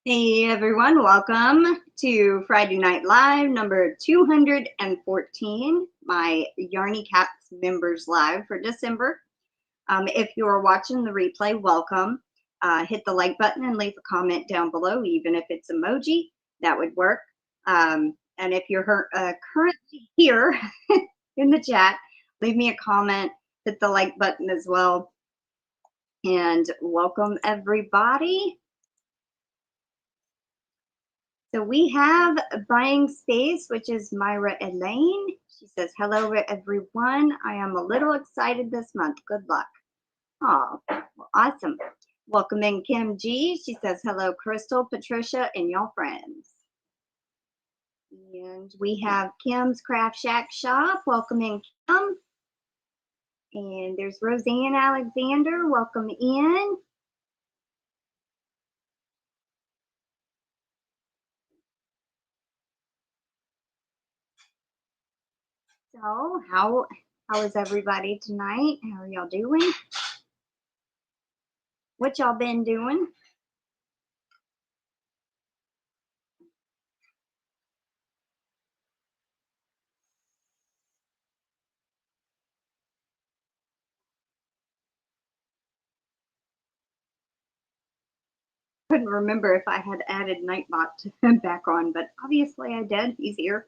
Hey everyone, welcome to Friday Night Live number 214, my Yarny Cats members live for December. If you're watching the replay, welcome. Hit the like button and leave a comment down below, even if it's emoji, that would work. And if you're currently here in the chat, leave me a comment, hit the like button as well. And welcome everybody. So we have Buying Space, which is MargaretBaker. She says, hello everyone. I am a little excited this month. Good luck. Oh, well, awesome. Welcome in KimG. She says, hello Crystal, Patricia, and y'all friends. And we have Kim's Craft Shack Shop. Welcome in Kim. And there's RoseannAlexander. Welcome in. So how is everybody tonight? How are y'all doing? What y'all been doing? Couldn't remember if I had added Nightbot back on, but obviously I did. He's here.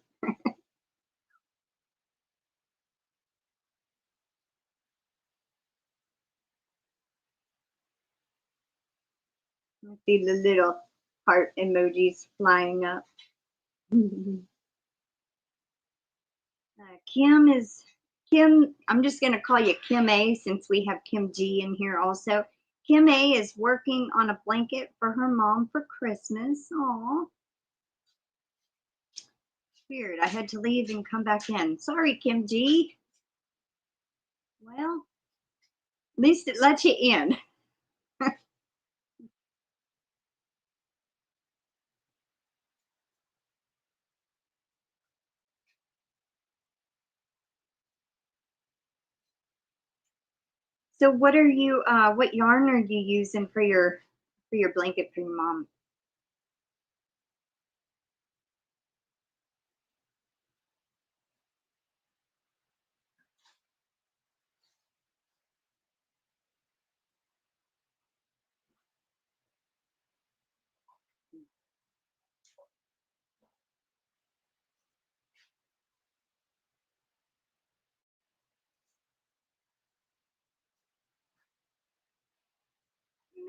See the little heart emojis flying up. Kim. I'm just going to call you Kim A since we have Kim G in here also. Kim A is working on a blanket for her mom for Christmas. Aw. Weird. I had to leave and come back in. Sorry, Kim G. Well, at least it let you in. So what are you what yarn are you using for your blanket for your mom?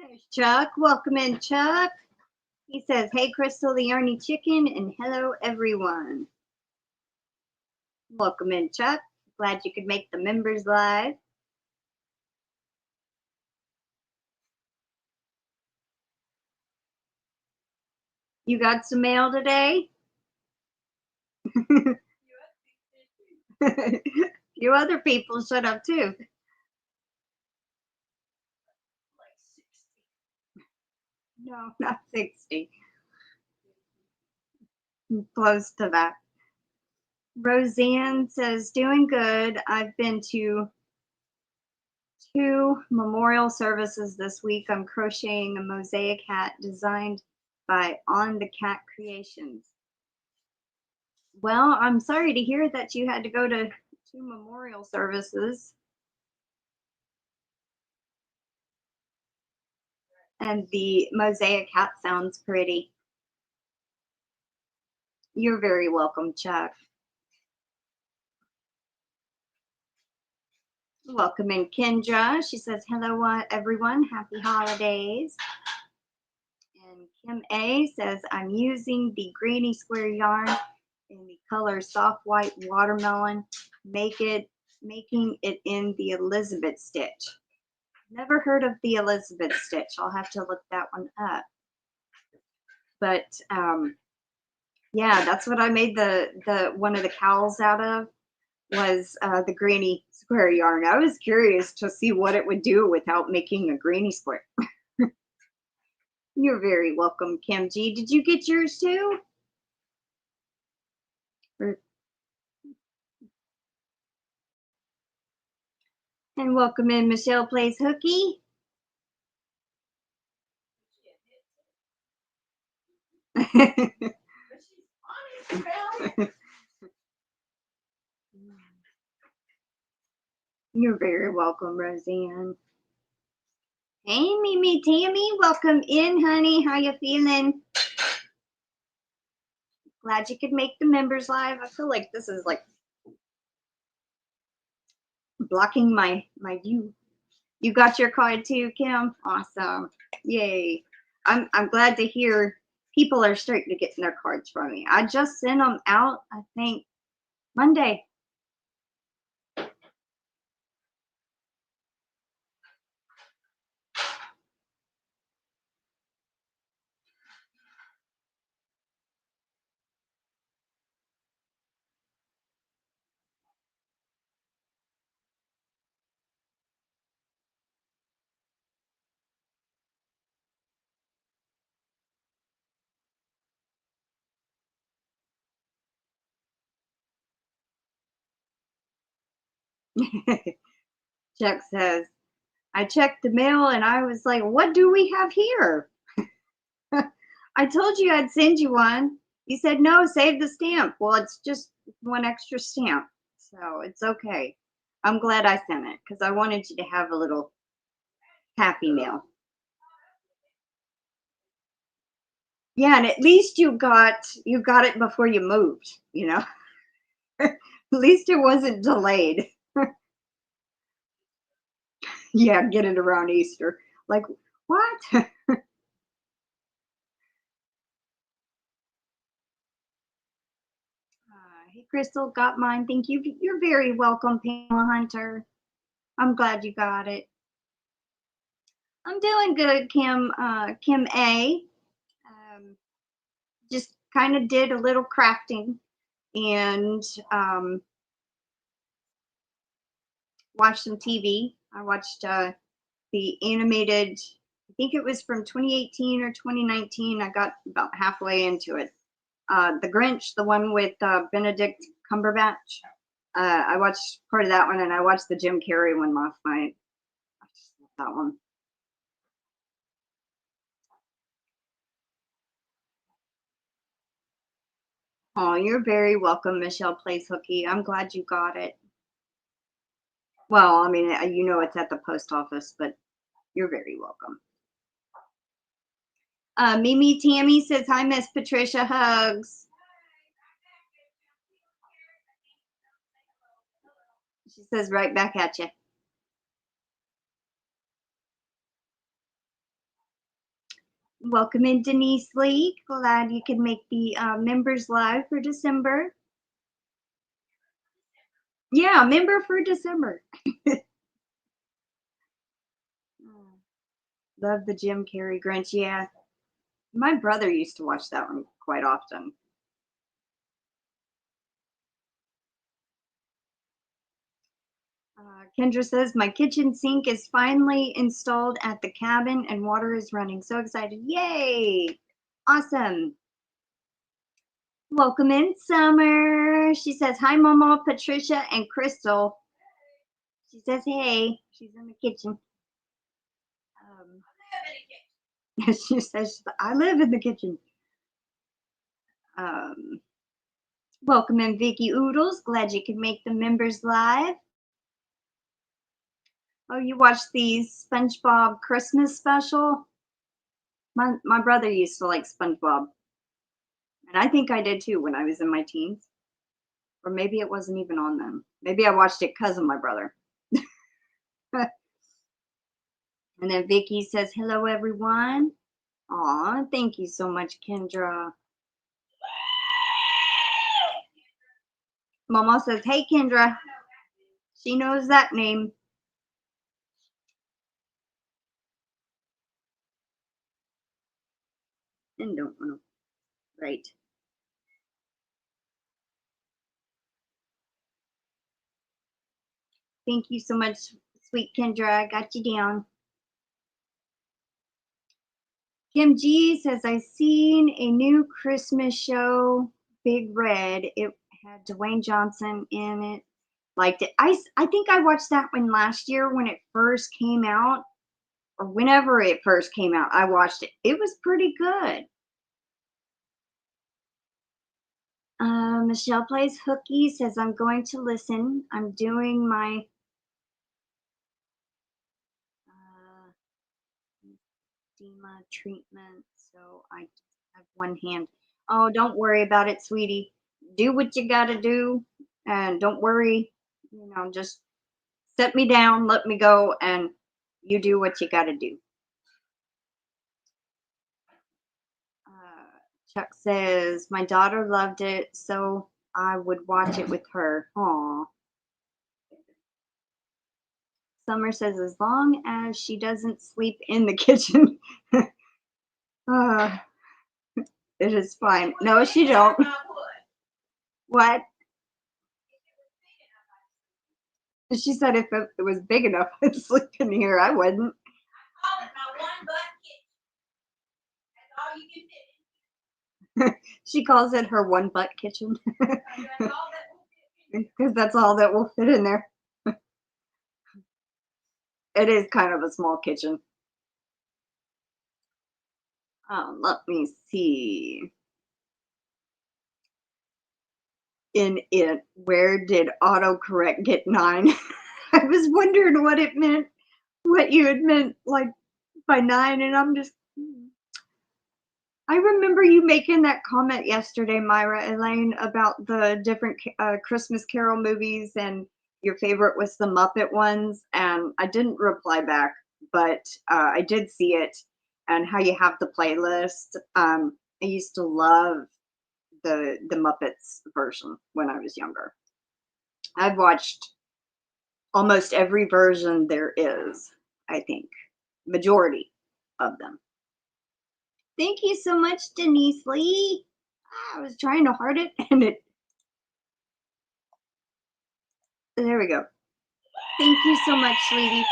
There's Chuck. Welcome in, Chuck. He says, hey, Crystal the Yarny Chicken, and hello, everyone. Welcome in, Chuck. Glad you could make the members live. You got some mail today? A few other people showed up too. No, not 60. Close to that. Roseanne says, doing good. I've been to 2 memorial services this week. I'm crocheting a mosaic hat designed by On the Cat Creations. Well, I'm sorry to hear that you had to go to 2 memorial services. And the mosaic hat sounds pretty. You're very welcome, Chuck. Welcome in, Kendra. She says, hello, everyone. Happy holidays. And Kim A says, I'm using the granny square yarn in the color soft white watermelon, making it in the Elizabeth stitch. Never heard of the Elizabeth stitch. I'll have to look that one up. But yeah, that's what I made the one of the cowls out of, was the granny square yarn. I was curious to see what it would do without making a granny square. You're very welcome, Kim G. Did you get yours too? And welcome in, Michelle Plays Hooky. You're very welcome, Roseanne. Hey, MimiTammy, welcome in, honey. How you feeling? Glad you could make the members live. I feel like this is like blocking my view. You got your card too, Kim? Awesome. Yay. I'm glad to hear people are starting to get their cards from me. I just sent them out, I think, Monday. Chuck says, I checked the mail and I was like, what do we have here? I told you I'd send you one. You said, no, save the stamp. Well, it's just one extra stamp. So it's okay. I'm glad I sent it because I wanted you to have a little happy meal. Yeah, and at least you got it before you moved, you know. At least it wasn't delayed. Yeah, get it around Easter. Like, what? Hey, Crystal, got mine. Thank you. You're very welcome, Pamela Hunter. I'm glad you got it. I'm doing good, Kim. Kim A. Just kind of did a little crafting and watched some TV. I watched the animated. I think it was from 2018 or 2019. I got about halfway into it. The Grinch, the one with Benedict Cumberbatch. I watched part of that one, and I watched the Jim Carrey one last night. I just love that one. Oh, you're very welcome, Michelle Plays Hooky. I'm glad you got it. Well, I mean, you know it's at the post office, but you're very welcome. MimiTammy says, hi, Miss Patricia. Hugs. She says, right back at you. Welcome in, DenyseLee. Glad you can make the members live for December. Yeah, member for December. Love the Jim Carrey Grinch. Yeah, my brother used to watch that one quite often. Kendra says, my kitchen sink is finally installed at the cabin and water is running. So excited. Yay! Awesome. Welcome in, Summer. She says, hi, Mama, Patricia, and Crystal. She says, hey. She's in the kitchen. She says, I live in the kitchen. Welcome in, Vicky Oodles. Glad you could make the members live. Oh, you watched the SpongeBob Christmas special? My brother used to like SpongeBob. And I think I did too when I was in my teens. Or maybe it wasn't even on then. Maybe I watched it because of my brother. And then Vicky says, hello, everyone. Aw, thank you so much, Kendra. Mama says, hey, Kendra. She knows that name. And don't want to write. Thank you so much, sweet Kendra. I got you down. KimG says, I seen a new Christmas show, Big Red. It had Dwayne Johnson in it. Liked it. I think I watched that one last year when it first came out, or whenever it first came out. I watched it. It was pretty good. Michelle Plays Hooky says, I'm going to listen. I'm doing my edema treatment, so I have one hand. Oh, don't worry about it, sweetie. Do what you gotta do, and don't worry. You know, just set me down, let me go, and you do what you gotta do. Chuck says, my daughter loved it, so I would watch it with her. Aw. Summer says, as long as she doesn't sleep in the kitchen, uh, it is fine. No, she don't. What? She said if it was big enough, I'd sleep in here. I wouldn't. She calls it her one butt kitchen. Because that's all that will fit in there. It is kind of a small kitchen. Let me see. In it, where did autocorrect get 9? I was wondering what it meant, what you had meant, like, by 9, and I'm just... I remember you making that comment yesterday, MyraElliene, about the different Christmas Carol movies, and your favorite was the Muppet ones, and I didn't reply back, but I did see it, and how you have the playlist. I used to love the Muppets version when I was younger. I've watched almost every version there is, I think. Majority of them. Thank you so much, DenyseLee. I was trying to heart it and it... There we go. Thank you so much, sweetie.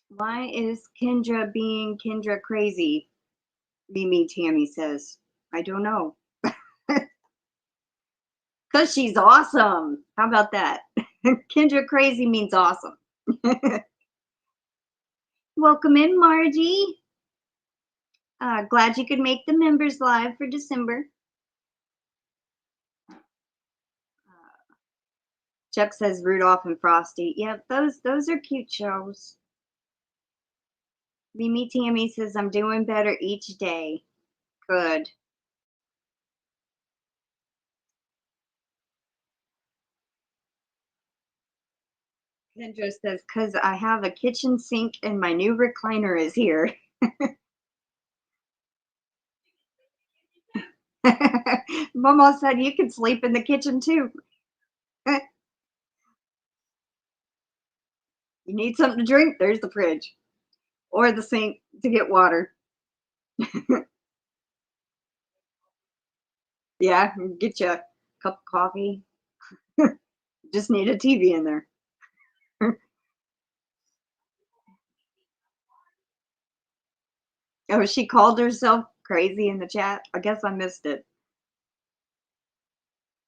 Why is Kindra being Kindra crazy? MimiTammy says. I don't know. Because she's awesome. How about that? Kindra crazy means awesome. Welcome in, Margie. Glad you could make the members live for December. Chuck says Rudolph and Frosty. Yep, those are cute shows. MimiTammy says I'm doing better each day. Good. Kendra says, because I have a kitchen sink and my new recliner is here. Mama said you can sleep in the kitchen too. You need something to drink? There's the fridge. Or the sink to get water. Yeah, get you a cup of coffee. Just need a TV in there. Oh, she called herself crazy in the chat. I guess I missed it.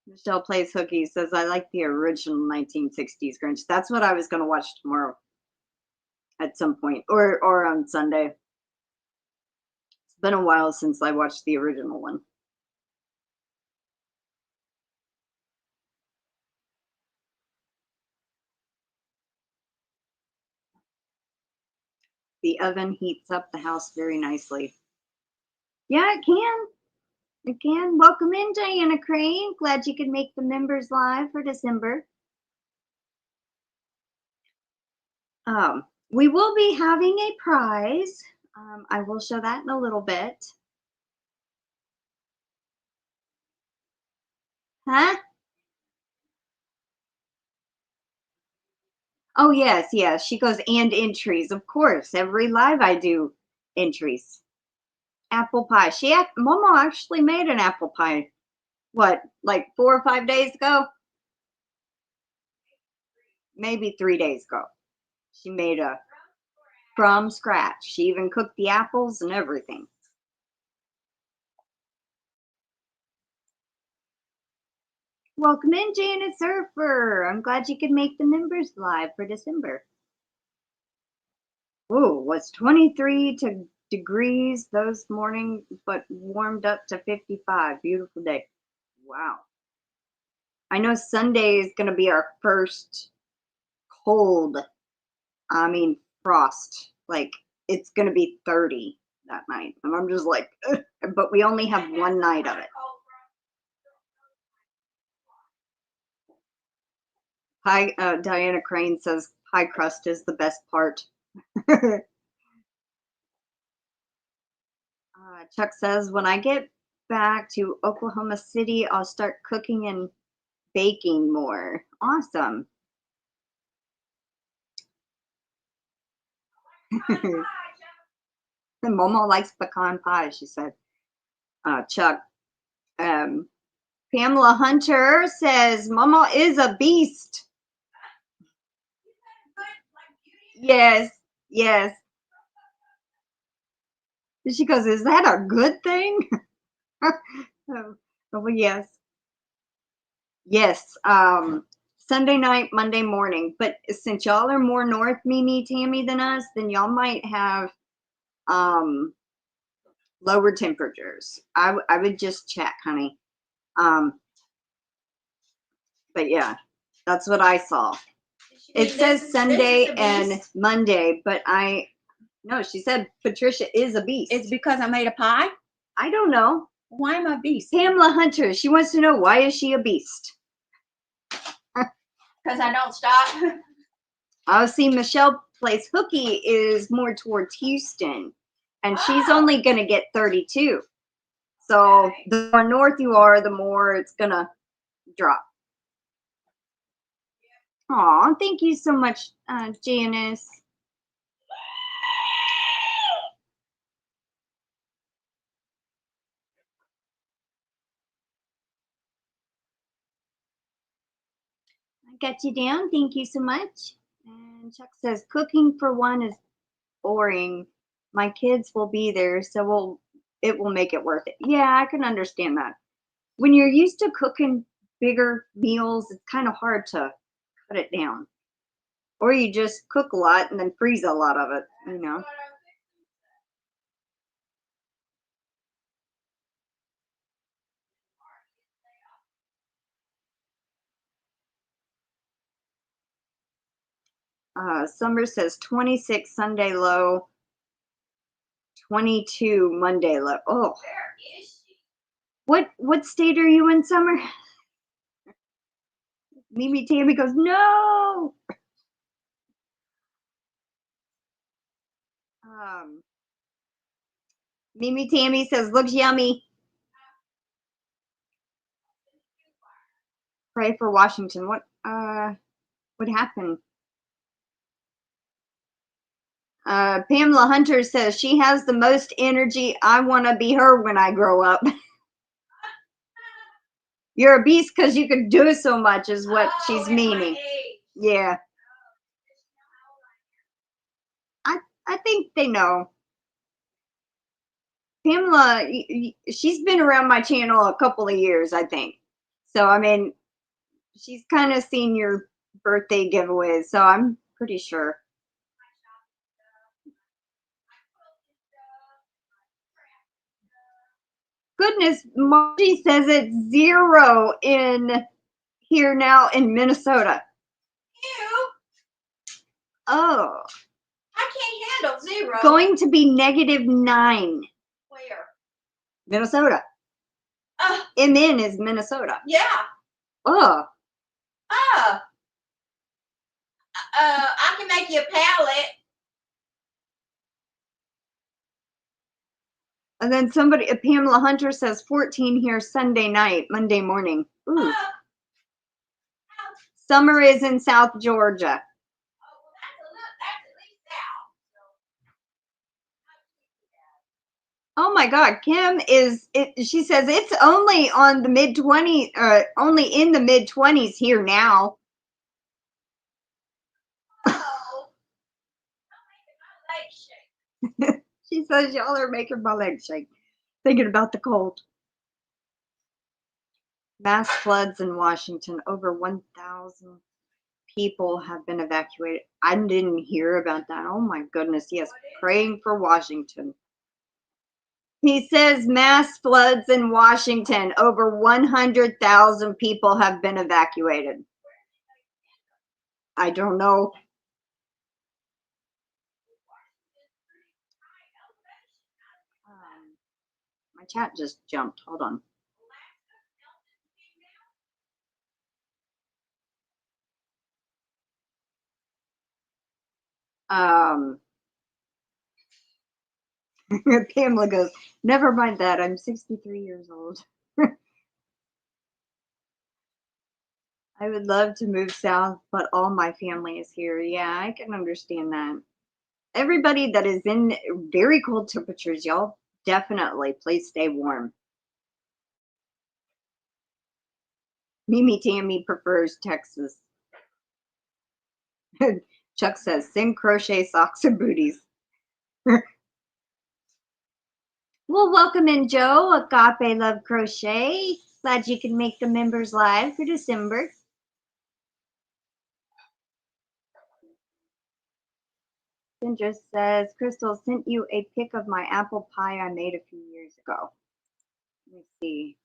Michelle Plays Hooky says, I like the original 1960s Grinch. That's what I was going to watch tomorrow at some point, or on Sunday. It's been a while since I watched the original one. The oven heats up the house very nicely. Yeah, it can. It can. Welcome in, Diana Crane. Glad you could make the members live for December. We will be having a prize. I will show that in a little bit. Huh? Oh, yes, yes. She goes, and entries. Of course. Every live I do entries. Apple pie. Mama actually made an apple pie. What, like 4 or 5 days ago? Maybe 3 days ago. She made a from scratch. She even cooked the apples and everything. Welcome in, Janet Surfer. I'm glad you could make the members live for December. was 23 degrees those morning, but warmed up to 55. Beautiful day. Wow. I know Sunday is going to be our first cold, frost. Like, it's going to be 30 that night. And I'm just like, ugh. But we only have one night of it. Pie, Diana Crane says pie crust is the best part. Chuck says, when I get back to Oklahoma City, I'll start cooking and baking more. Awesome. Momo likes pecan pie, she said. Chuck. Pamela Hunter says, Momo is a beast. Yes, yes. She goes, is that a good thing? Oh, yes. Yes. Sunday night, Monday morning. But since y'all are more north, MimiTammy, than us, then y'all might have lower temperatures. I would just check, honey. But yeah, that's what I saw. It says Sunday and Monday, but no, she said Patricia is a beast. It's because I made a pie? I don't know. Why am I a beast? Pamela Hunter, she wants to know, why is she a beast? Because I don't stop. Oh, see, Michelle Place Hooky is more towards Houston, and she's only going to get 32. So the more north you are, the more it's going to drop. Aw, thank you so much, Janice. I got you down. Thank you so much. And Chuck says, cooking for one is boring. My kids will be there, so it will make it worth it. Yeah, I can understand that. When you're used to cooking bigger meals, it's kind of hard to cut it down. Or you just cook a lot and then freeze a lot of it, you know. Summer says 26 Sunday low, 22 Monday low. Oh, what state are you in, Summer? MimiTammy goes, no. MimiTammy says, looks yummy. Pray for Washington. What happened? Pamela Hunter says she has the most energy. I want to be her when I grow up. You're a beast because you can do so much, is what she's meaning. Yeah. I think they know. Pamela, she's been around my channel a couple of years, I think. So, I mean, she's kind of seen your birthday giveaways, so I'm pretty sure. Goodness, Margie says it's 0 in here now in Minnesota. Ew. Oh. I can't handle 0. Going to be -9. Where? Minnesota. MN is Minnesota. Yeah. Oh. I can make you a palette. And then somebody, Pamela Hunter says 14 here Sunday night, Monday morning. Ooh. Summer is in South Georgia. Oh my God, Kim she says it's only on the mid-20s, only in the mid-20s here now. She says y'all are making my legs shake, thinking about the cold. Mass floods in Washington, over 1,000 people have been evacuated. I didn't hear about that. Oh my goodness. Yes. Praying for Washington. He says mass floods in Washington. Over 100,000 people have been evacuated. I don't know. My chat just jumped. Hold on. Pamela goes, never mind that. I'm 63 years old. I would love to move south, but all my family is here. Yeah, I can understand that. Everybody that is in very cold temperatures, y'all, definitely please stay warm. MimiTammy prefers Texas. Chuck says, send crochet socks and booties. Well, welcome in, Joe. Agape Love Crochet. Glad you can make the members live for December. Kendra says, Crystal sent you a pic of my apple pie I made a few years ago. Let me see.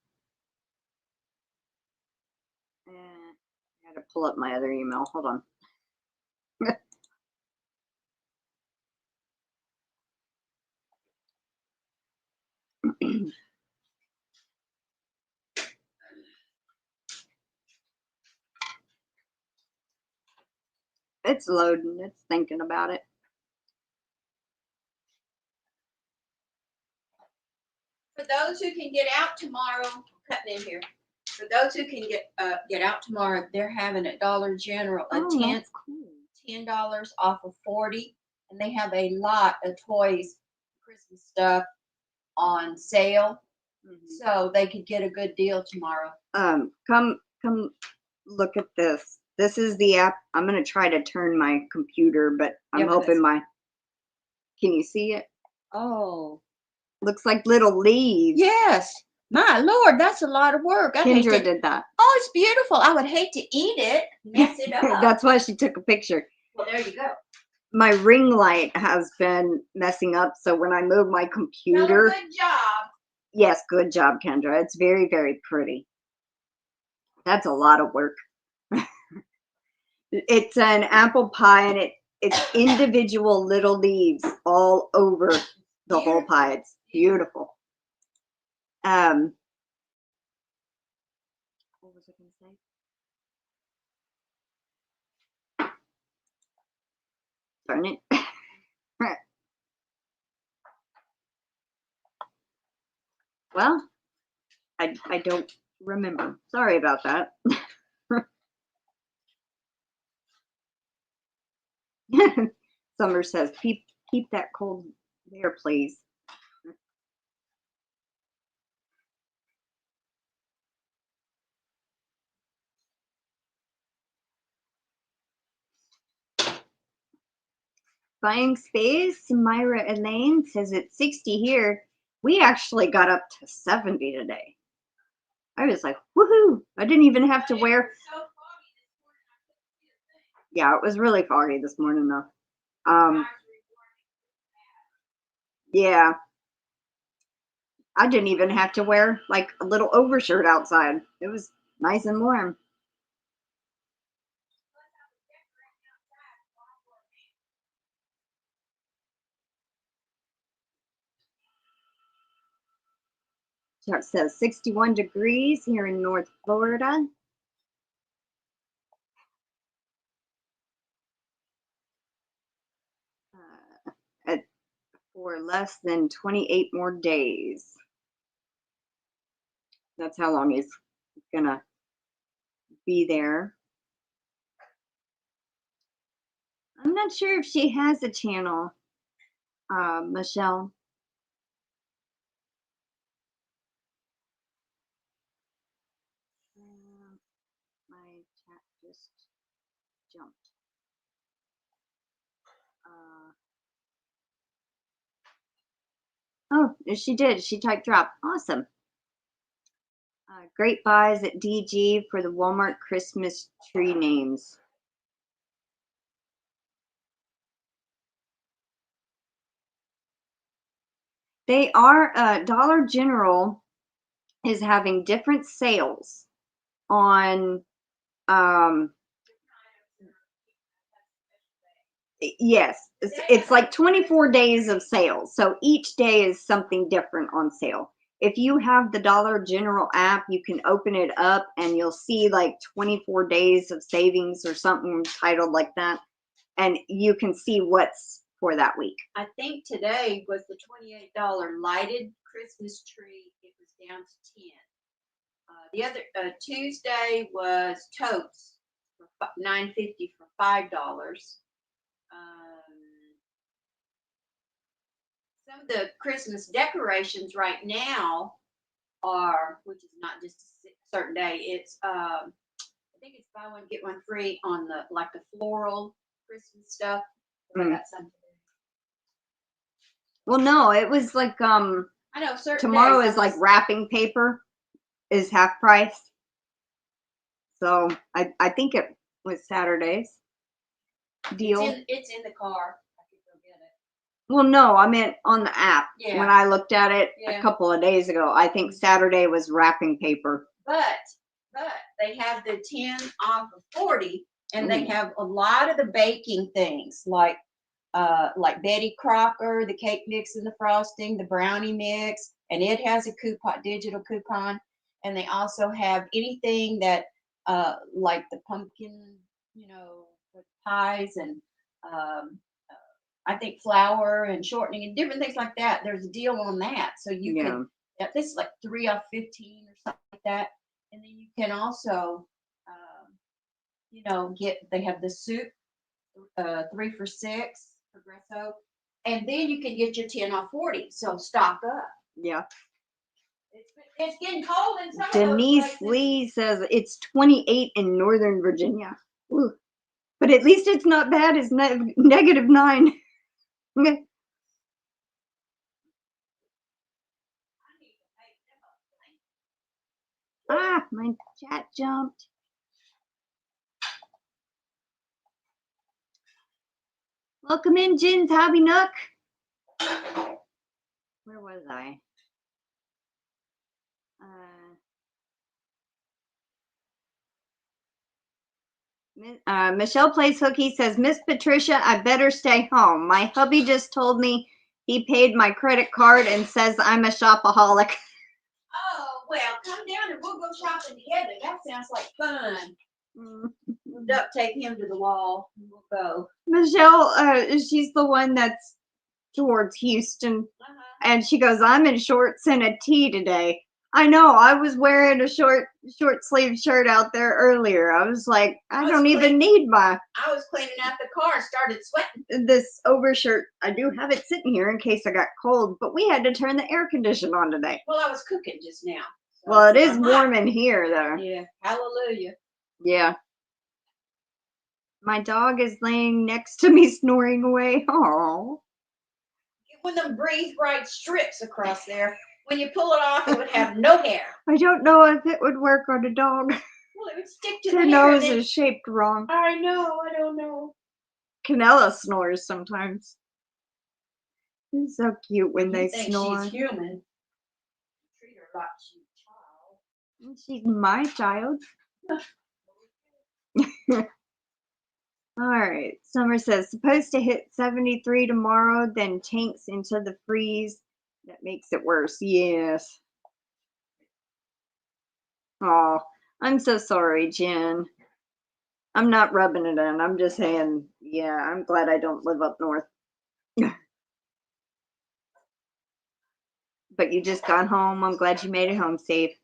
I got to pull up my other email. Hold on. It's loading. It's thinking about it. For those who can get out tomorrow, cutting in here. For those who can get out tomorrow, they're having at Dollar General a $10 off of 40, and they have a lot of toys, Christmas stuff on sale, so they could get a good deal tomorrow. Come look at this. This is the app. I'm gonna try to turn my computer, but I'm hoping my. Can you see it? Oh, looks like little leaves. Yes. My Lord, that's a lot of work. Kendra did that. Oh, it's beautiful. I would hate to eat it, mess it up. That's why she took a picture. Well, there you go. My ring light has been messing up, so when I move my computer. Good job. Yes, good job, Kendra. It's very, very pretty. That's a lot of work. It's an apple pie, and it's individual little leaves all over the whole pie. It's beautiful. What was I going to say? Darn it. Well, I don't remember. Sorry about that. Summer says, keep that cold there, please. Buying space. Myra Elaine says it's 60 here. We actually got up to 70 today. I was like, woohoo! I didn't even have to wear. Yeah, it was really foggy this morning though. Yeah. I didn't even have to wear like a little overshirt outside. It was nice and warm. Chuck says 61 degrees here in North Florida. For less than 28 more days. That's how long he's gonna be there. I'm not sure if she has a channel, Michelle. My chat just jumped. Oh, she did. She typed drop. Awesome. Great buys at DG for the Walmart Christmas tree names. They are, Dollar General is having different sales on, yes, it's like 24 days of sales. So each day is something different on sale. If you have the Dollar General app, you can open it up and you'll see like 24 days of savings or something titled like that. And you can see what's for that week. I think today was the $28 lighted Christmas tree. It was down to 10. The other Tuesday was totes for $9.50 for $5. Some of the Christmas decorations right now are, which is not just a certain day. It's I think it's buy one get one free on the like the floral Christmas stuff. I got something. Well, no, it was like I know certain tomorrow days is like wrapping paper is half price. So I think it was Saturday's deal. It's in the car. I could go get it. Well, no, I meant on the app. Yeah. When I looked at it Yeah. a couple of days ago, I think Saturday was wrapping paper. But they have the 10 off of 40, and they have a lot of the baking things like Betty Crocker, the cake mix and the frosting, the brownie mix, and it has a coupon, digital coupon. And they also have anything that like the pumpkin, with pies and I think flour and shortening and different things like that. There's a deal on that, so you can. This is like 3 off 15 or something like that. And then you can also, they have the soup, 3 for $6, Progresso, and then you can get your 10 off 40. So stock up. Yeah. It's getting cold in some DenyseLee says it's 28 in Northern Virginia. Ooh. But at least it's not bad. It's -9. Ah, my chat jumped. Welcome in, Jin's Hobby Nook. Where was I? Michelle Plays Hooky says, Miss Patricia, I better stay home. My hubby just told me he paid my credit card and says I'm a shopaholic. Oh, well, come down and we'll go shopping together. That sounds like fun. We'll duct tape him to the wall and we'll go. Michelle, she's the one that's towards Houston. And she goes, I'm in shorts and a tee today. I know, I was wearing a short sleeve shirt out there earlier. I was like, I don't even need my. I was cleaning out the car and started sweating. This overshirt, I do have it sitting here in case I got cold, but we had to turn the air conditioner on today. Well, I was cooking just now. So well, it is warm in here, though. Yeah, hallelujah. Yeah. My dog is laying next to me snoring away. Oh. Get one of them breathe right strips across there. When you pull it off, it would have no hair. I don't know if it would work on a dog. Well, it would stick to Their the hair. nose is shaped wrong. I know, I don't know. Canella snores sometimes. It's so cute when they snore. She's human. Treat her like she's a child. She's my child. All right. Summer says, supposed to hit 73 tomorrow, then tanks into the freeze. That makes it worse. Yes. Oh, I'm so sorry, Jen. I'm not rubbing it in. I'm just saying, yeah, I'm glad I don't live up north. But you just got home. I'm glad you made it home safe.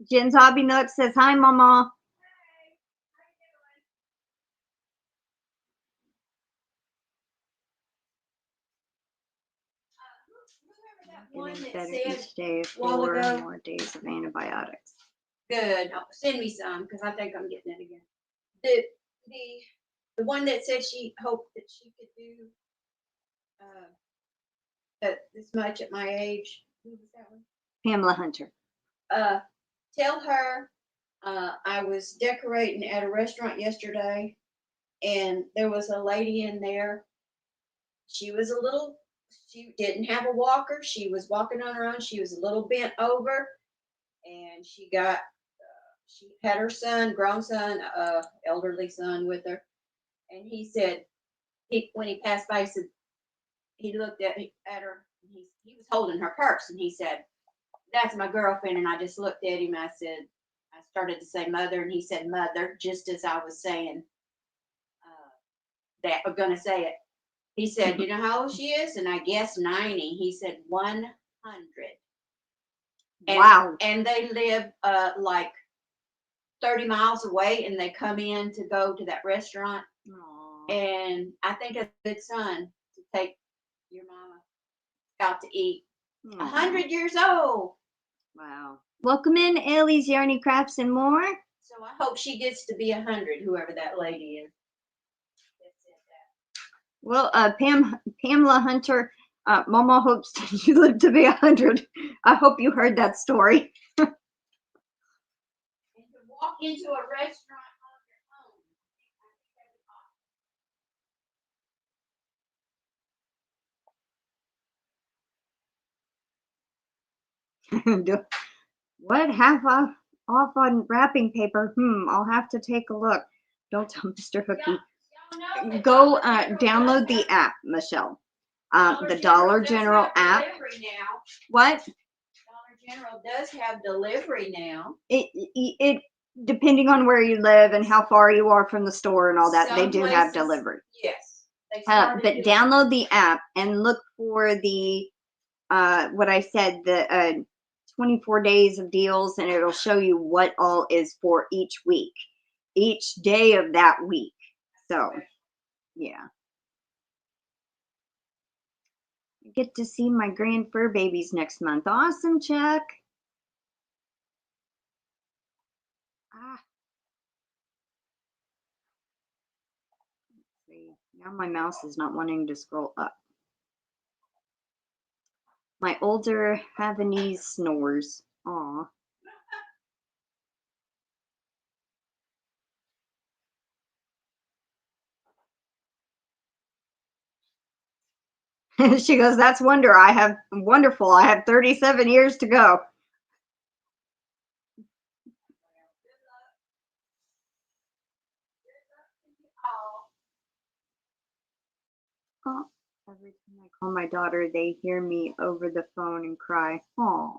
Jen's Hobby Nook says, hi, Mama. One that better said each day, 4 more days of antibiotics. Good. Send me some because I think I'm getting it again. The one that said she hoped that she could do this much at my age. Who was that one? Pamela Hunter. Tell her I was decorating at a restaurant yesterday, and there was a lady in there. She was she didn't have a walker. She was walking on her own. She was a little bent over, and she had her son, grown son, elderly son with her. And he said, when he passed by, he looked at her. He was holding her purse, and he said, "That's my girlfriend." And I just looked at him. I started to say mother, and he said mother, just as I was saying that I'm going to say it. He said, "You know how old she is?" And I guessed 90. He said 100. Wow. And they live like 30 miles away, and they come in to go to that restaurant. Aww. And I think a good son to take your mama out to eat. 100 years old. Wow. Welcome in, ElliesYarnyCrafts&More. So I hope she gets to be 100, whoever that lady is. Well, Pamela Hunter, Mama hopes you live to be 100. I hope you heard that story. And to walk into a restaurant on your own. What? Half off on wrapping paper? I'll have to take a look. Don't tell Mr. Hookie. Go download the app, Michelle. The Dollar General app. What? Dollar General does have delivery now. It depending on where you live and how far you are from the store and all that, they do have places, delivery. Yes. But download the app and look for the what I said, the 24 days of deals, and it'll show you what all is for each week, each day of that week. So, yeah. I get to see my grand fur babies next month. Awesome, Chuck. Let's see. Now my mouse is not wanting to scroll up. My older Havanese snores. Aw. She goes, that's wonderful. I have 37 years to go. Oh, every time I call my daughter, they hear me over the phone and cry. Aw.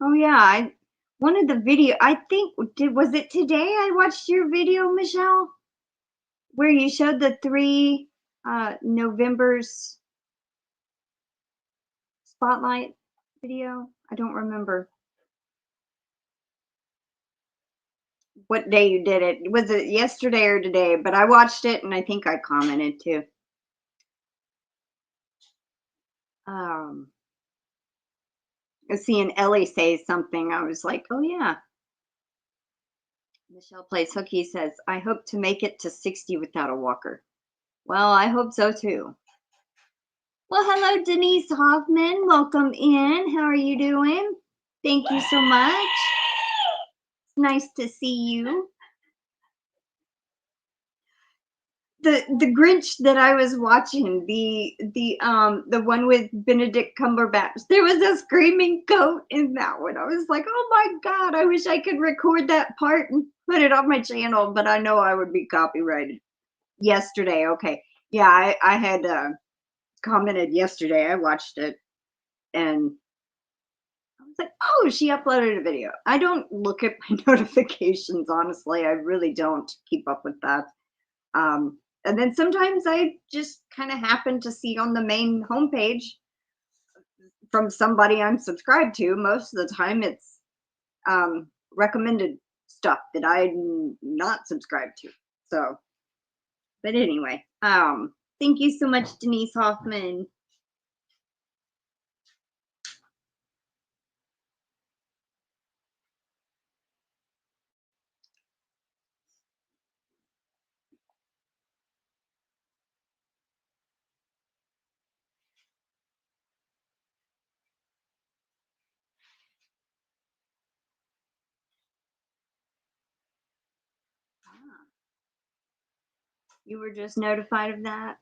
Oh yeah, one of the video, I think, was it today I watched your video, Michelle? Where you showed the 3 November's spotlight video? I don't remember what day you did it. Was it yesterday or today? But I watched it and I think I commented too. Seeing Ellie say something, I was like, oh yeah. Michelle Plays Hookie says, I hope to make it to 60 without a walker. Well, I hope so too. Well, hello, Denise Hoffmann. Welcome in. How are you doing? Thank you so much. It's nice to see you. The Grinch that I was watching, the one with Benedict Cumberbatch, there was a screaming goat in that one. I was like, oh my God, I wish I could record that part and put it on my channel, but I know I would be copyrighted. Yesterday, okay. Yeah, I had commented yesterday. I watched it and I was like, oh, she uploaded a video. I don't look at my notifications, honestly. I really don't keep up with that. And then sometimes I just kind of happen to see on the main homepage from somebody I'm subscribed to. Most of the time it's recommended stuff that I'm not subscribed to. So, but anyway, thank you so much, Denise Hoffmann. You were just notified of that?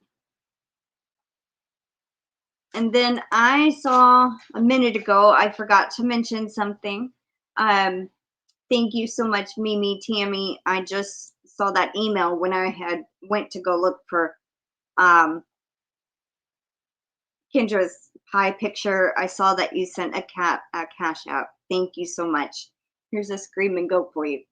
And then I saw a minute ago, I forgot to mention something. Thank you so much, MimiTammy. I just saw that email when I had went to go look for Kendra's pie picture. I saw that you sent a cash out. Thank you so much. Here's a screaming goat for you.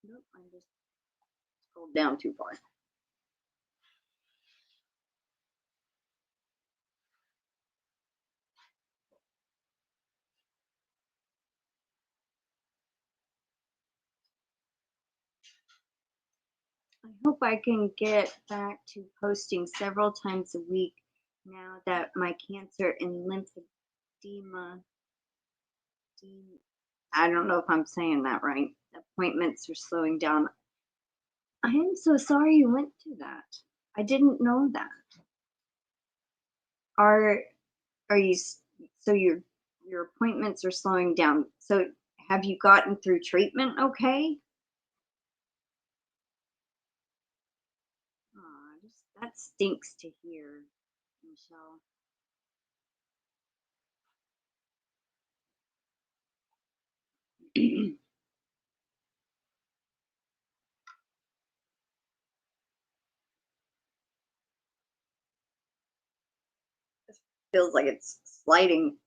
Nope, I just scrolled down too far. I hope I can get back to posting several times a week now that my cancer and lymphedema, I don't know if I'm saying that right, appointments are slowing down. I am so sorry you went through that. I didn't know that. Are you, so your appointments are slowing down. So have you gotten through treatment okay? Aw, that stinks to hear, Michelle. This feels like it's sliding.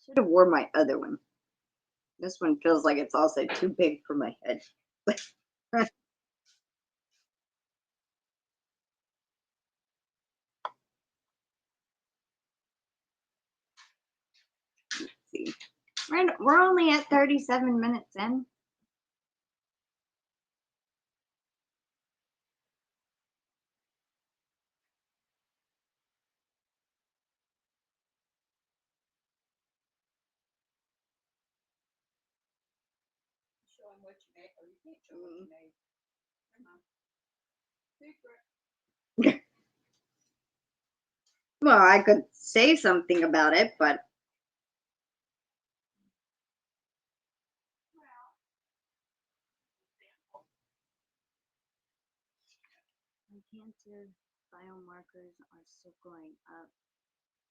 Should have worn my other one. This one feels like it's also too big for my head. Let's see. We're only at 37 minutes in. Show him what you made, or you can't show what you made. Secret. Well, I could say something about it, but my cancer biomarkers are still going up,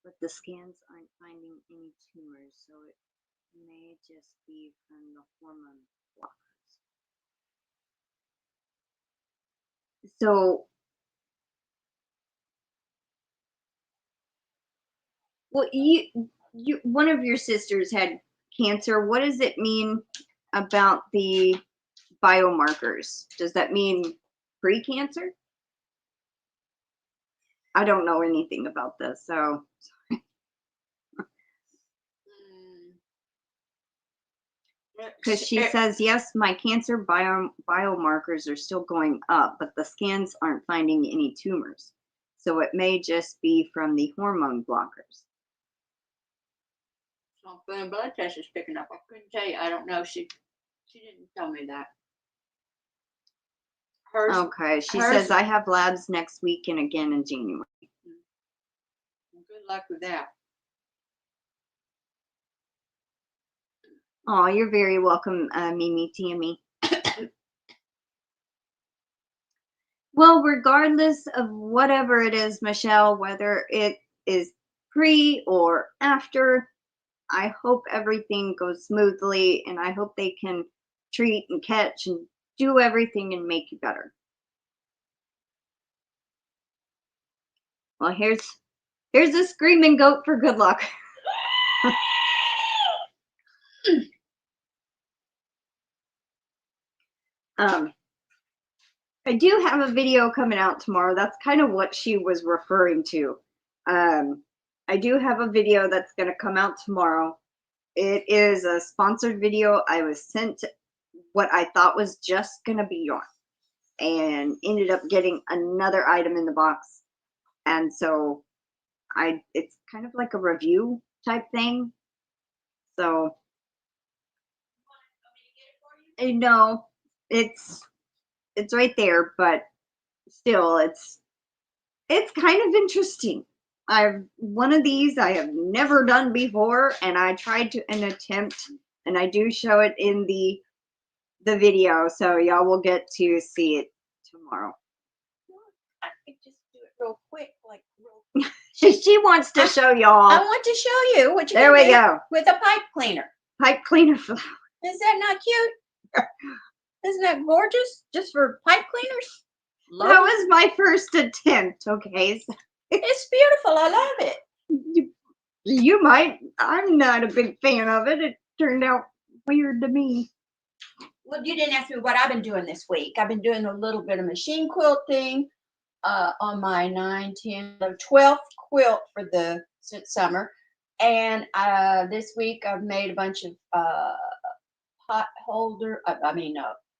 but the scans aren't finding any tumors, so it may just be from the hormone blockers. So, well, you one of your sisters had cancer. What does it mean about the biomarkers? Does that mean pre-cancer? I don't know anything about this, so because she says, yes, my cancer biomarkers are still going up, but the scans aren't finding any tumors. So it may just be from the hormone blockers. Something a blood test is picking up. I couldn't tell you. I don't know. She didn't tell me that. Okay, she says I have labs next week and again in January. Well, good luck with that. Oh, you're very welcome, MimiTammy. Well, regardless of whatever it is, Michelle, whether it is pre or after, I hope everything goes smoothly, and I hope they can treat and catch and do everything and make you better. Well, here's a screaming goat for good luck. I do have a video coming out tomorrow. That's kind of what she was referring to. I do have a video that's going to come out tomorrow. It is a sponsored video. I was sent what I thought was just going to be yarn and ended up getting another item in the box. And so it's kind of like a review type thing. So no, it's right there, but still it's kind of interesting. one of these I have never done before, and I tried to an attempt, and I do show it in the video, so y'all will get to see it tomorrow. I could just do it real quick, like real quick. She wants to show y'all. I want to show you what you there can we do go. with a pipe cleaner. Pipe cleaner flower. Is that not cute? Isn't that gorgeous? Just for pipe cleaners? That was my first attempt, okay? So it's beautiful. I love it. You might. I'm not a big fan of it. It turned out weird to me. Well, you didn't ask me what I've been doing this week. I've been doing a little bit of machine quilting on my 9, 10, 12th quilt for the summer. And this week I've made a bunch of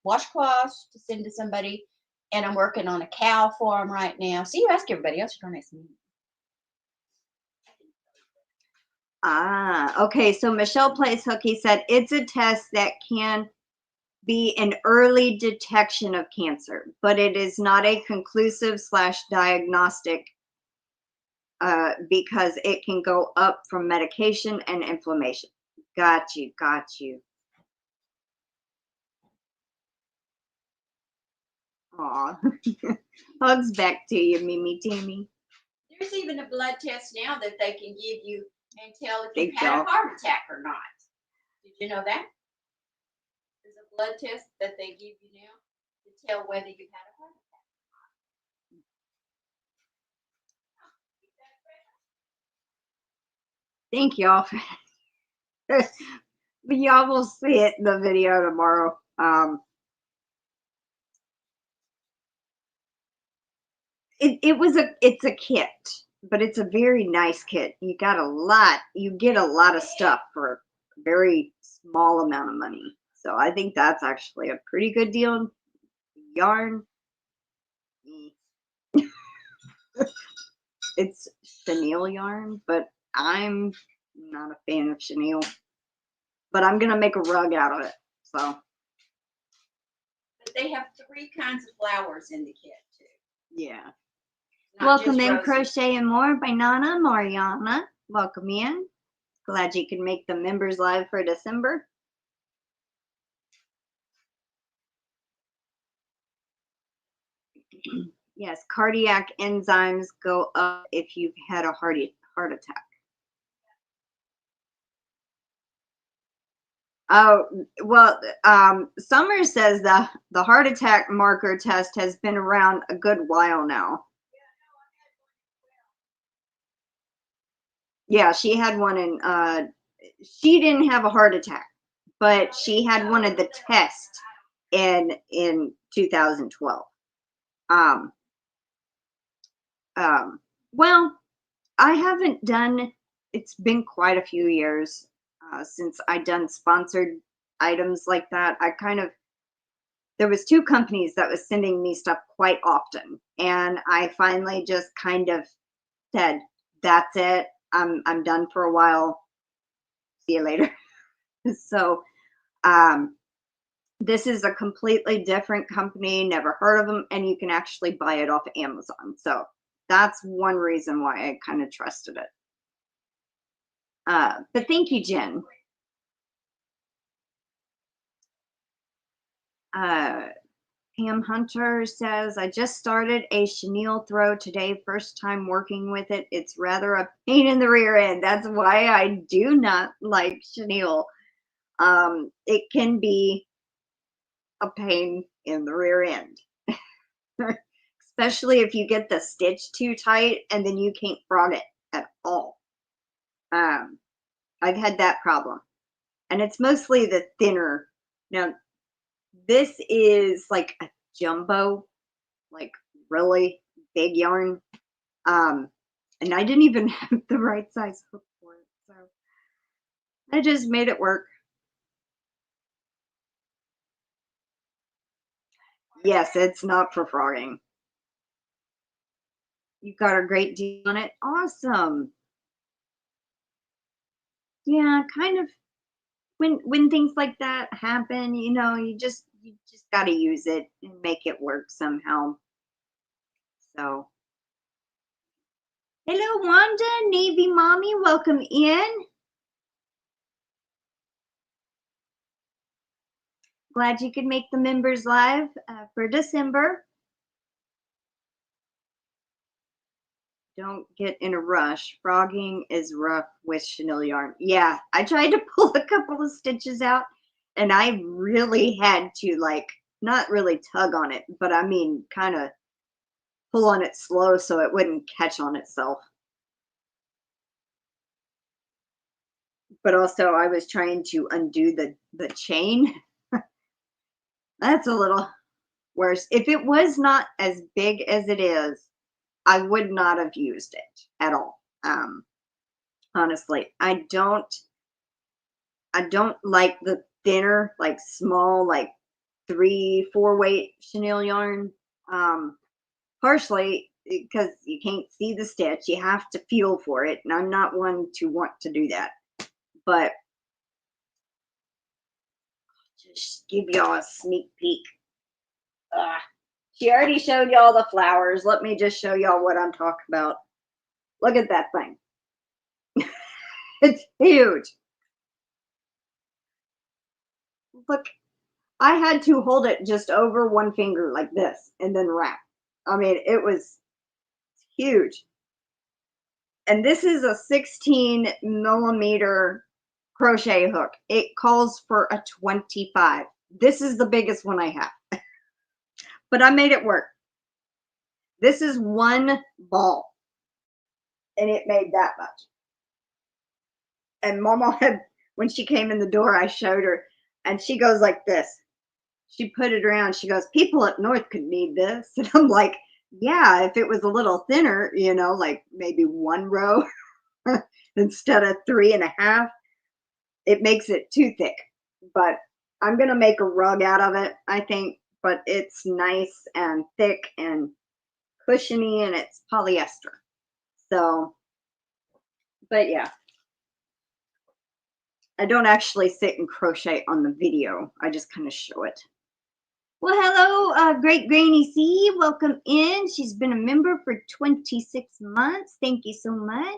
washcloths to send to somebody. And I'm working on a cow farm right now. See, you ask everybody else. You don't ask me. Okay. So Michelle Plays Hooky said it's a test that can be an early detection of cancer, but it is not a conclusive / diagnostic because it can go up from medication and inflammation. Got you. Aw. Hugs back to you, MimiTammy. There's even a blood test now that they can give you and tell if you've Big had dog. a heart attack or not. Did you know that? There's a blood test that they give you now to tell whether you've had a heart attack. Thank y'all. But y'all will see it in the video tomorrow. It's a kit, but it's a very nice kit. You get a lot of stuff for a very small amount of money. So I think that's actually a pretty good deal. Yarn. It's chenille yarn, but I'm not a fan of chenille. But I'm gonna make a rug out of it. So. But they have 3 kinds of flowers in the kit too. Yeah. Not Welcome just in, roses. Crochet and More by NanaMariana. Welcome in. Glad you can make the members live for December. Yes, cardiac enzymes go up if you've had a heart attack. Oh, well, Summer says the heart attack marker test has been around a good while now. Yeah, she had one in, she didn't have a heart attack, but she had one of the tests in 2012. Well, I haven't done, it's been quite a few years since I done sponsored items like that. There was 2 companies that was sending me stuff quite often, and I finally just kind of said, that's it. I'm done for a while. See you later. So, this is a completely different company, never heard of them, and you can actually buy it off Amazon. So that's one reason why I kind of trusted it. But thank you, Jen. Pam Hunter says, I just started a chenille throw today, first time working with it. It's rather a pain in the rear end. That's why I do not like chenille. It can be a pain in the rear end. Especially if you get the stitch too tight and then you can't frog it at all. I've had that problem. And it's mostly the thinner. Now, this is like a jumbo, like really big yarn. And I didn't even have the right size hook for it. So I just made it work. Yes, it's not for frogging. You got a great deal on it. Awesome. Yeah, kind of when things like that happen, you know, you just got to use it and make it work somehow. So Hello, Wanda, Navy Mommy, welcome in. Glad you could make the members live for December. Don't get in a rush. Frogging is rough with chenille yarn. Yeah, I tried to pull a couple of stitches out and I really had to like, not really tug on it, but I mean kind of pull on it slow so it wouldn't catch on itself. But also I was trying to undo the chain. That's a little worse. If it was not as big as it is, I would not have used it at all. Honestly, I don't like the thinner, like small, like 3-4 weight chenille yarn. Partially because you can't see the stitch, you have to feel for it, and I'm not one to want to do that. But just give y'all a sneak peek. She already showed y'all the flowers. Let me just show y'all what I'm talking about. Look at that thing. It's huge. Look, I had to hold it just over one finger like this and then wrap. I mean, it was huge. And this is a 16 millimeter crochet hook. It calls for a 25. This is the biggest one I have. But I made it work. This is one ball. And it made that much. And Mama had, when she came in the door, I showed her, and she goes like this. She put it around. She goes, people up north could need this. And I'm like, yeah, if it was a little thinner, you know, like maybe one row instead of 3.5, it makes it too thick. But I'm going to make a rug out of it, I think. But it's nice and thick and cushiony, and it's polyester. So, but yeah. I don't actually sit and crochet on the video. I just kind of show it. Well, hello, Great Granny C. Welcome in. She's been a member for 26 months. Thank you so much.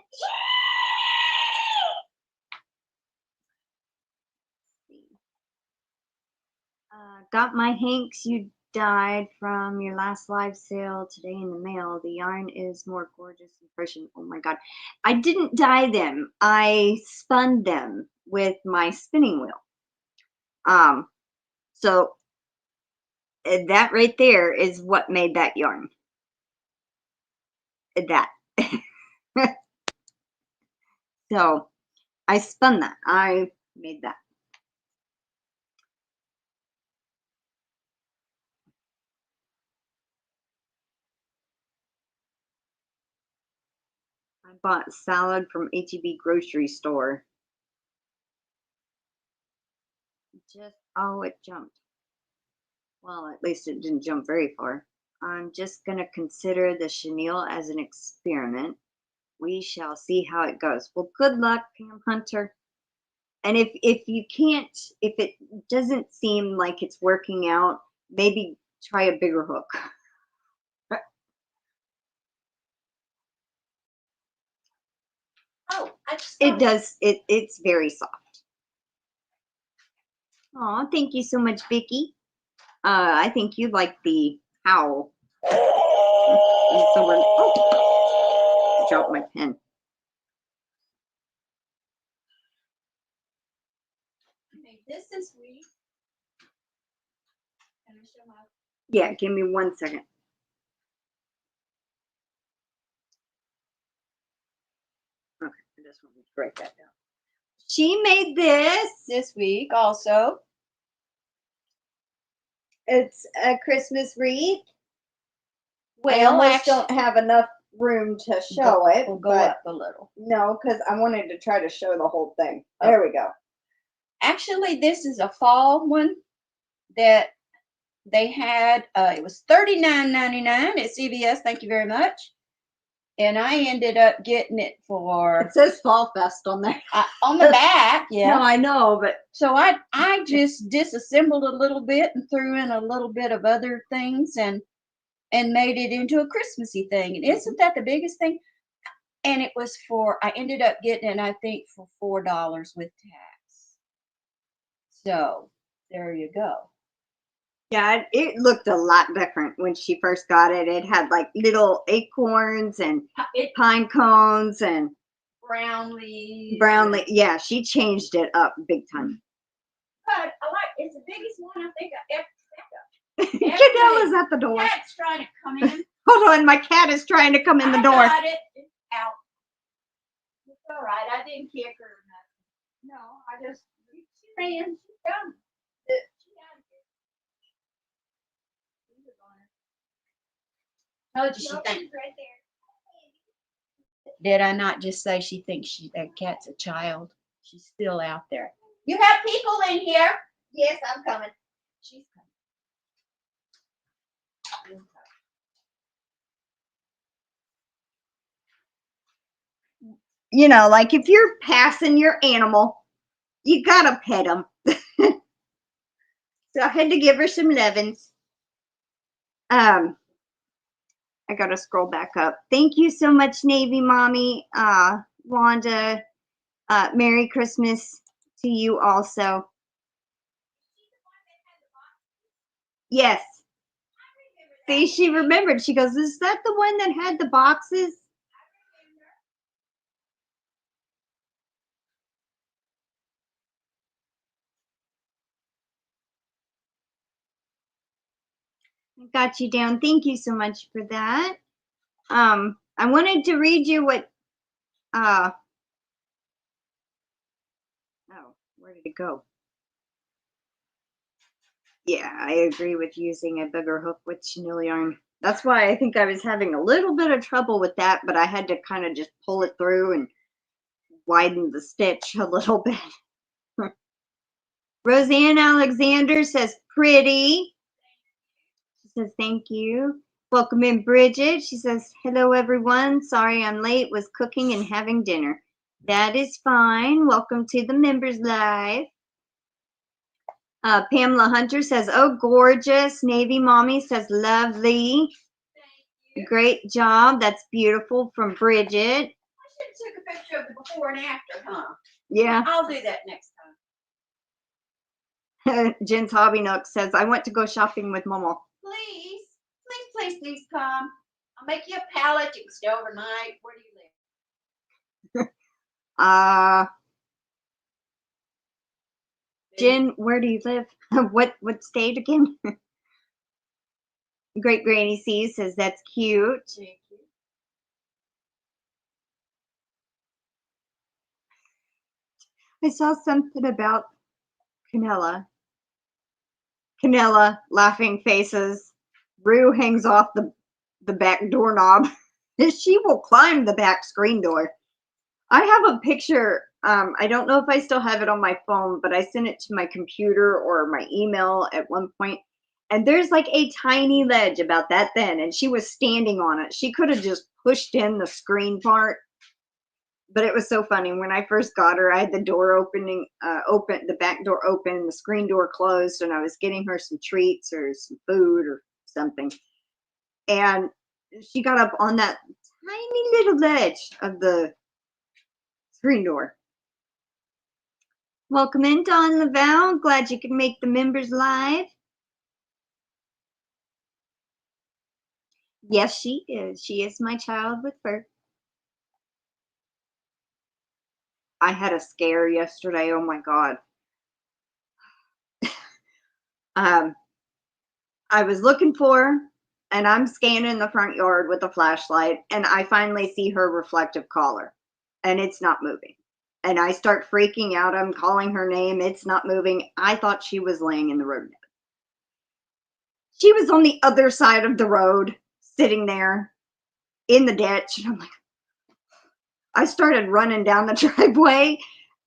Got my Hanks. You died from your last live sale today in the mail. The yarn is more gorgeous in person. Oh my God. I didn't dye them. I spun them with my spinning wheel. So that right there is what made that yarn. That. So I spun that. I made that. I bought salad from H-E-B grocery store. Just, oh, it jumped. Well, at least it didn't jump very far. I'm just going to consider the chenille as an experiment. We shall see how it goes. Well, good luck, Pam Hunter. And if you can't, if it doesn't seem like it's working out, maybe try a bigger hook. Oh, it does. It's very soft. Oh, thank you so much, Vicky. I think you like the howl. Someone, oh, dropped my pen. This is sweet. Can I show my? Yeah, give me 1 second. Okay, I just want to write that down. She made this week also. It's a Christmas wreath. Well, I almost don't have enough room to show it. We'll go up a little. No, because I wanted to try to show the whole thing. There we go. Actually, this is a fall one that they had. It was $39.99 at CVS. Thank you very much. And I ended up getting it for. It says Fall Fest on there. On the back, yeah. No, I know, but so I just disassembled a little bit and threw in a little bit of other things and made it into a Christmassy thing. And isn't that the biggest thing? And it was I ended up getting it, I think, for $4 with tax. So there you go. Yeah, it looked a lot different when she first got it. It had like little acorns and pine cones and brown leaves. Yeah, she changed it up big time. But it's the biggest one I think I ever set up. Cadella's at the door. Cat's trying to come in. Hold on, my cat is trying to come in the door. I got it. It's out. It's all right. I didn't kick her or nothing. No, I just, she ran. She's done. She's out of here. Told you she thinks right there. Did I not just say she thinks that cat's a child? She's still out there. You have people in here? Yes, I'm coming. She's coming. You know, like if you're passing your animal, you gotta pet them. So I had to give her some lovins. I gotta scroll back up. Thank you so much, Navy Mommy, Wanda. Merry Christmas to you also. Yes. See, she remembered. She goes, is that the one that had the boxes? I got you down. Thank you so much for that. I wanted to read you what, oh, where did it go? Yeah, I agree with using a bigger hook with chenille yarn. That's why I think I was having a little bit of trouble with that, but I had to kind of just pull it through and widen the stitch a little bit. RoseannAlexander says pretty. She says thank you. Welcome in, Bridget. She says hello everyone. Sorry I'm late. Was cooking and having dinner. That is fine. Welcome to the members live. Pamela Hunter says, oh, gorgeous. Navy Mommy says, lovely. Great job. That's beautiful from Bridget. I should have took a picture of the before and after, huh? Yeah. I'll do that next time. Jen's Hobby Nook says, I want to go shopping with Momo. Please, please, please, please come. I'll make you a pallet. You can stay overnight. Where do you live? Jen, where do you live? What state again? Great Granny C says that's cute. Thank you. I saw something about Canella. Canella, laughing faces. Rue hangs off the back doorknob. She will climb the back screen door. I have a picture. I don't know if I still have it on my phone, but I sent it to my computer or my email at one point. And there's like a tiny ledge about that thin, and she was standing on it. She could have just pushed in the screen part, but it was so funny. When I first got her, I had the door opening, the back door open, the screen door closed, and I was getting her some treats or some food or something. And she got up on that tiny little ledge of the screen door. Welcome in, Dawn Lavelle. Glad you could make the members live. Yes, she is. She is my child with fur. I had a scare yesterday. Oh my God. I was looking for her, and I'm scanning the front yard with a flashlight, and I finally see her reflective collar, and it's not moving. And I start freaking out. I'm calling her name. It's not moving. I thought she was laying in the road. She was on the other side of the road, sitting there in the ditch. And I'm like, I started running down the driveway,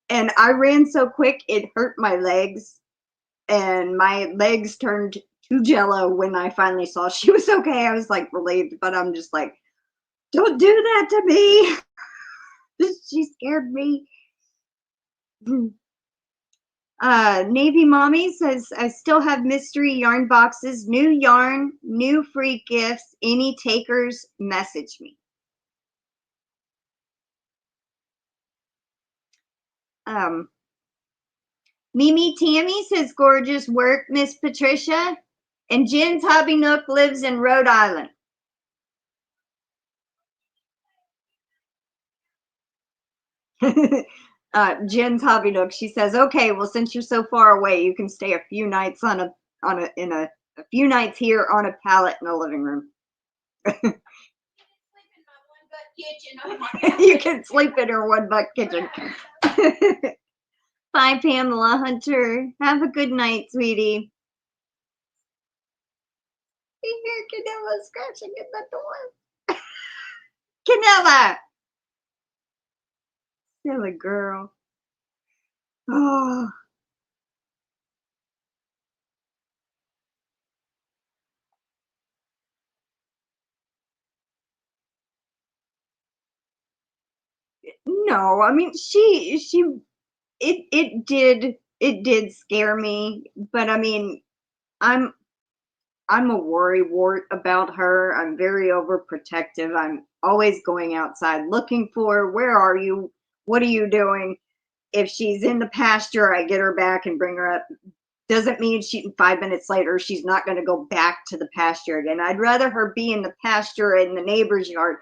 and I ran so quick it hurt my legs, and my legs turned to jello when I finally saw she was okay. I was like relieved, but I'm just like, don't do that to me. She scared me. Navy Mommy says, I still have mystery yarn boxes, new yarn, new free gifts. Any takers, message me. MimiTammy says, gorgeous work, Miss Patricia. And Jen's Hobby Nook lives in Rhode Island. Jen's Hobby Nook, she says, okay, well, since you're so far away, you can stay a few nights a few nights here on a pallet in the living room. You can sleep in her one butt kitchen. Bye, Pamela Hunter. Have a good night, sweetie. You hear Canella scratching at the door. Canella! Silly girl. Oh. No, I mean, it did scare me, but I mean, I'm a worrywart about her. I'm very overprotective. I'm always going outside looking for her. Where are you? What are you doing? If she's in the pasture, I get her back and bring her up. Doesn't mean 5 minutes later, she's not going to go back to the pasture again. I'd rather her be in the pasture in the neighbor's yard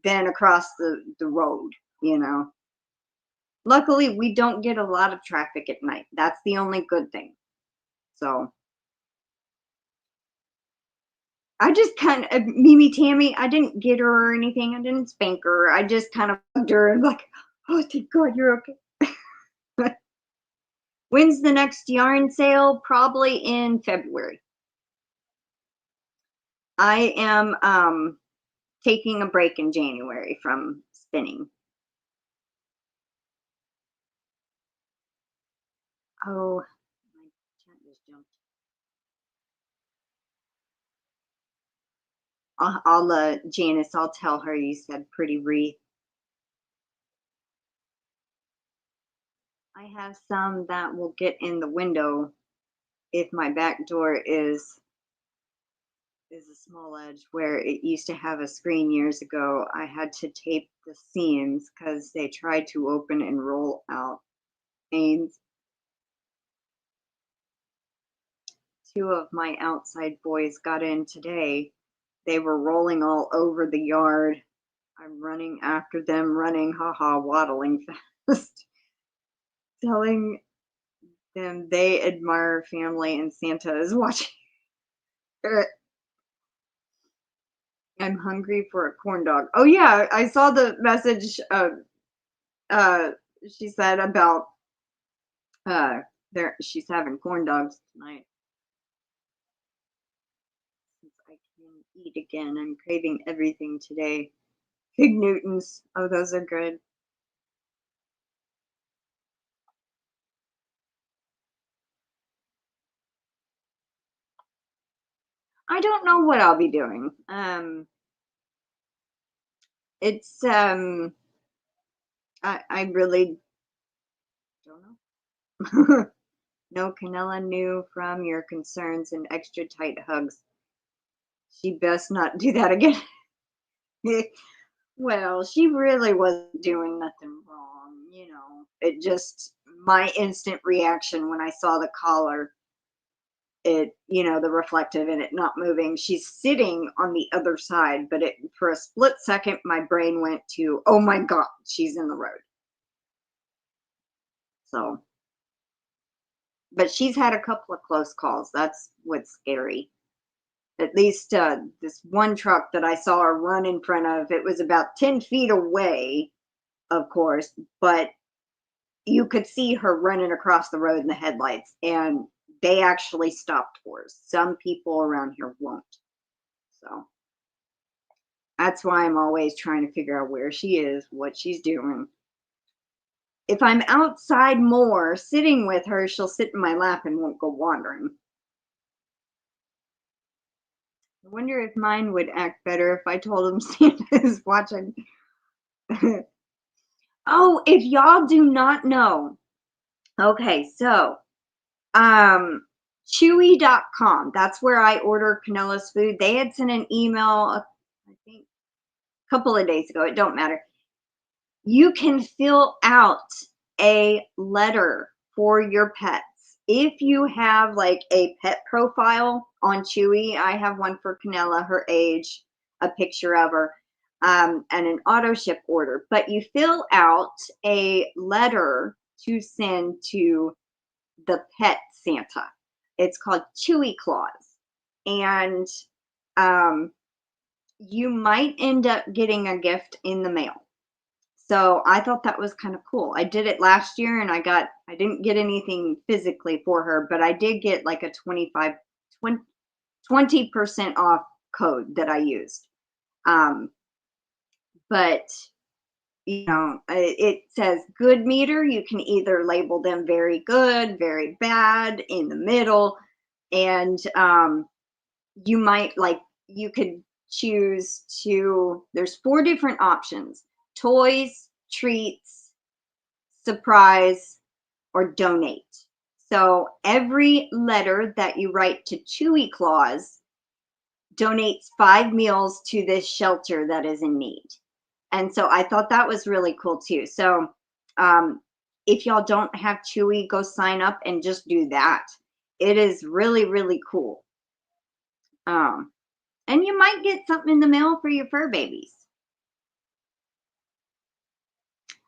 than across the road, you know. Luckily, we don't get a lot of traffic at night. That's the only good thing. So I just kind of, MimiTammy, I didn't get her or anything. I didn't spank her. I just kind of hugged her and like, oh, thank God you're okay. When's the next yarn sale? Probably in February. I am taking a break in January from spinning. Oh, my chat just jumped. Janice, I'll tell her you said pretty wreath. I have some that will get in the window if my back door is a small edge. Where it used to have a screen years ago, I had to tape the seams because they tried to open and roll out panes. Two of my outside boys got in today. They were rolling all over the yard. I'm running after them, running, haha, waddling fast, telling them they admire family and Santa is watching. I'm hungry for a corn dog. Oh yeah, I saw the message she said about she's having corn dogs tonight. Since I can eat again, I'm craving everything today. Fig Newtons. Oh, those are good. I don't know what I'll be doing. It's I really don't know. No, Canella knew from your concerns and extra tight hugs. She best not do that again. Well, she really wasn't doing nothing wrong, you know. It just, my instant reaction when I saw the collar, it, you know, the reflective and it not moving. She's sitting on the other side, but it, for a split second, my brain went to, oh my God, she's in the road. So, but she's had a couple of close calls. That's what's scary. At least this one truck that I saw her run in front of, it was about 10 feet away, of course, but you could see her running across the road in the headlights, and they actually stopped for us. Some people around here won't. So that's why I'm always trying to figure out where she is, what she's doing. If I'm outside more, sitting with her, she'll sit in my lap and won't go wandering. I wonder if mine would act better if I told him Santa is watching. Oh, if y'all do not know. Okay, so Chewy.com. That's where I order Canella's food. They had sent an email, I think, a couple of days ago. It don't matter. You can fill out a letter for your pets. If you have like a pet profile on Chewy, I have one for Canella, her age, a picture of her, and an auto ship order. But you fill out a letter to send to the pet Santa. It's called Chewy Claus. And you might end up getting a gift in the mail. So I thought that was kind of cool. I did it last year and I didn't get anything physically for her, but I did get like a 20% off code that I used. But you know, it says good meter. You can either label them very good, very bad, in the middle, and you might you could choose to, there's 4 different options: toys, treats, surprise, or donate. So every letter that you write to Chewy Claus donates 5 meals to this shelter that is in need. And so I thought that was really cool too. So if y'all don't have Chewy, go sign up and just do that. It is really, really cool. And you might get something in the mail for your fur babies.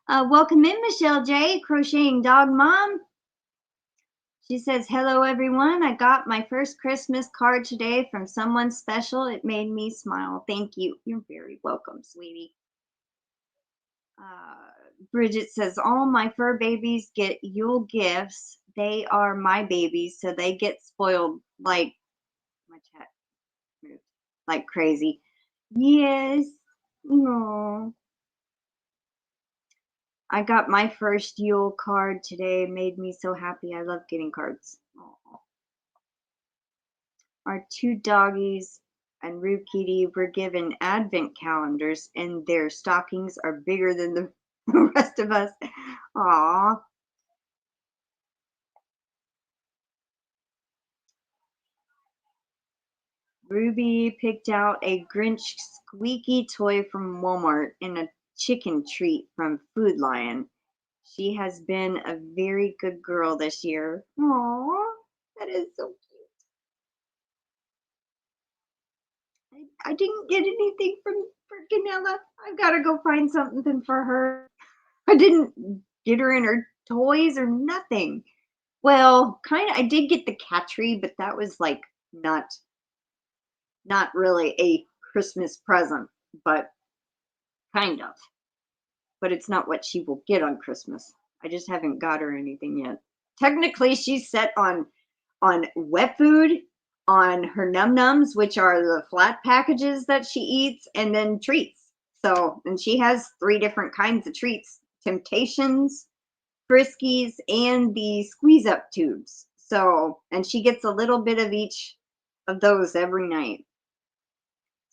Welcome in, MichelleJ, Crocheting Dog Mom. She says, hello, everyone. I got my first Christmas card today from someone special. It made me smile. Thank you. You're very welcome, sweetie. Bridget says, all my fur babies get Yule gifts. They are my babies, so they get spoiled like my cat moved like crazy. Yes. No. I got my first Yule card today. It made me so happy. I love getting cards. Aww. Our 2 doggies and Rue Kitty were given advent calendars, and their stockings are bigger than the rest of us. Aww. Ruby picked out a Grinch squeaky toy from Walmart and a chicken treat from Food Lion. She has been a very good girl this year. Aww, that is so cute. I didn't get anything for Canella. I've got to go find something for her. I didn't get her in her toys or nothing. Well, kind of, I did get the cat tree, but that was like not really a Christmas present, but kind of. But it's not what she will get on Christmas. I just haven't got her anything yet. Technically, she's set on wet food, on her num nums, which are the flat packages that she eats, and then treats. So, and she has 3 different kinds of treats: Temptations, Friskies, and the squeeze up tubes. So, and she gets a little bit of each of those every night.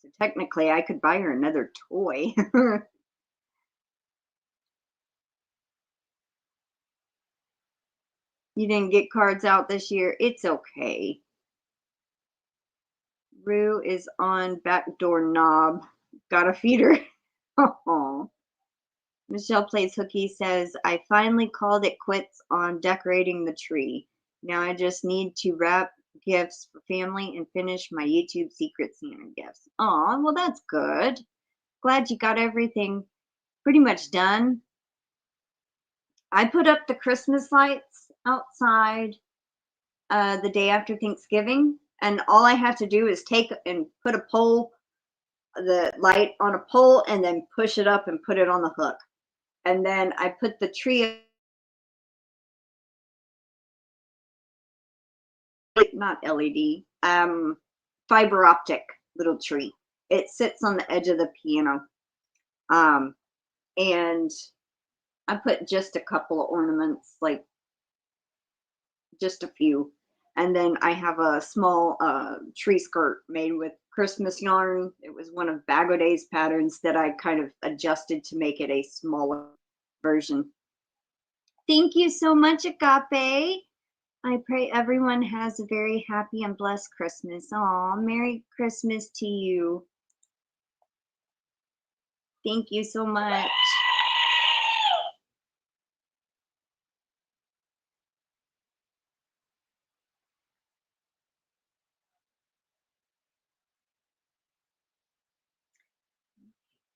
So technically, I could buy her another toy. You didn't get cards out this year. It's okay. Rue is on backdoor knob. Gotta feed her. Oh. Michelle Plays Hooky says, I finally called it quits on decorating the tree. Now I just need to wrap gifts for family and finish my YouTube Secret Santa gifts. Oh, well, that's good. Glad you got everything pretty much done. I put up the Christmas lights outside the day after Thanksgiving, and all I have to do is take and put the light on a pole, and then push it up and put it on the hook. And then I put the tree, not LED, fiber optic little tree. It sits on the edge of the piano. And I put just a couple of ornaments, like just a few. And then I have a small tree skirt made with Christmas yarn. It was one of Bagoday's patterns that I kind of adjusted to make it a smaller version. Thank you so much, Agape. I pray everyone has a very happy and blessed Christmas. Aw, Merry Christmas to you. Thank you so much.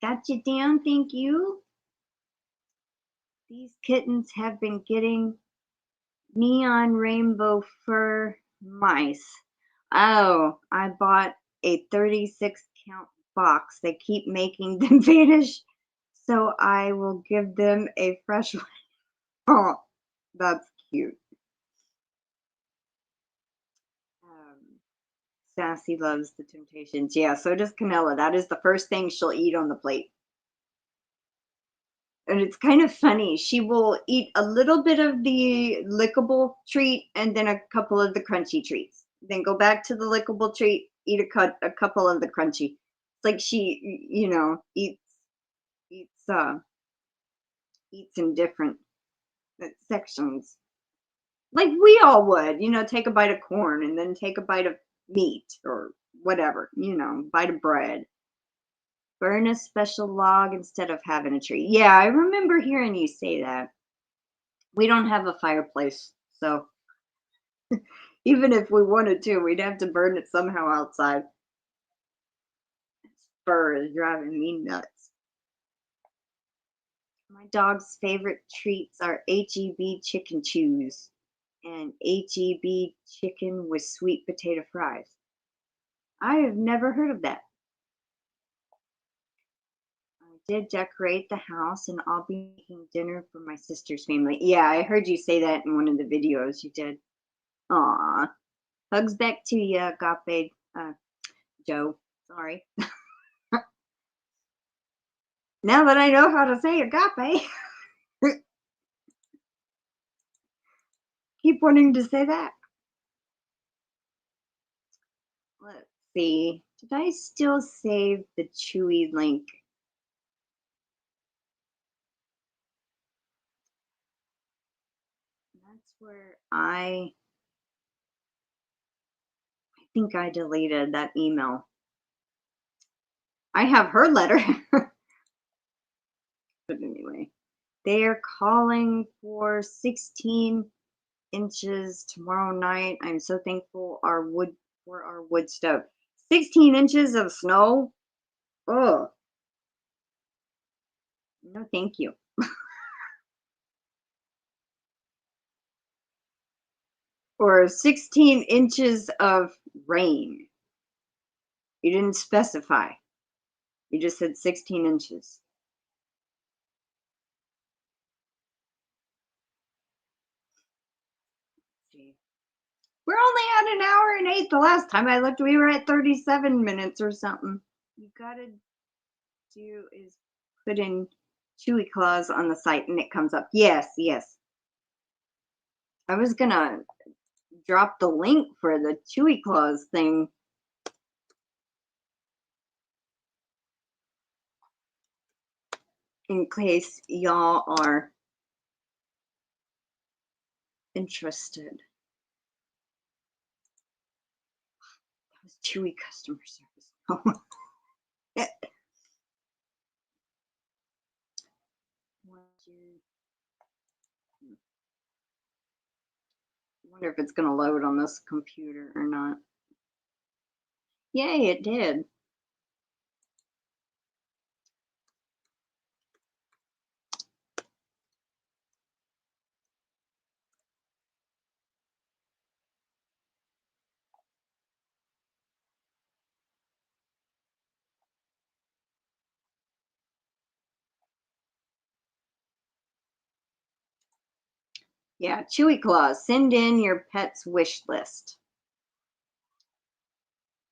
Got you down, thank you. These kittens have been getting neon rainbow fur mice. Oh, I bought a 36 count box. They keep making them vanish, so I will give them a fresh one. Oh, that's cute. Sassy loves the Temptations. Yeah, so does Canella. That is the first thing she'll eat on the plate. And it's kind of funny. She will eat a little bit of the lickable treat and then a couple of the crunchy treats. Then go back to the lickable treat, eat a couple of the crunchy. It's like she, you know, eats in different sections. Like we all would, you know, take a bite of corn and then take a bite of meat or whatever, you know, bite of bread. Burn a special log instead of having a tree. Yeah, I remember hearing you say that. We don't have a fireplace, so even if we wanted to, we'd have to burn it somehow outside. Fur is driving me nuts. My dog's favorite treats are HEB chicken chews and HEB chicken with sweet potato fries. I have never heard of that. Did decorate the house and I'll be making dinner for my sister's family. Yeah, I heard you say that in one of the videos you did. Aw. Hugs back to you, Agape, Joe. Sorry. Now that I know how to say Agape, keep wanting to say that. Let's see. Did I still save the Chewy link? That's where I think I deleted that email. I have her letter. But anyway, they are calling for 16 inches tomorrow night. I'm so thankful for our wood stove. 16 inches of snow? Oh, no, thank you. Or 16 inches of rain. You didn't specify. You just said 16 inches. We're only at an hour and 8. The last time I looked, we were at 37 minutes or something. You gotta do is put in Chewy Claws on the site and it comes up. Yes, yes. I was gonna drop the link for the Chewy Claws thing. In case y'all are interested. That was Chewy customer service. I wonder if it's going to load on this computer or not. Yay, it did. Yeah, Chewy Claws, send in your pet's wish list.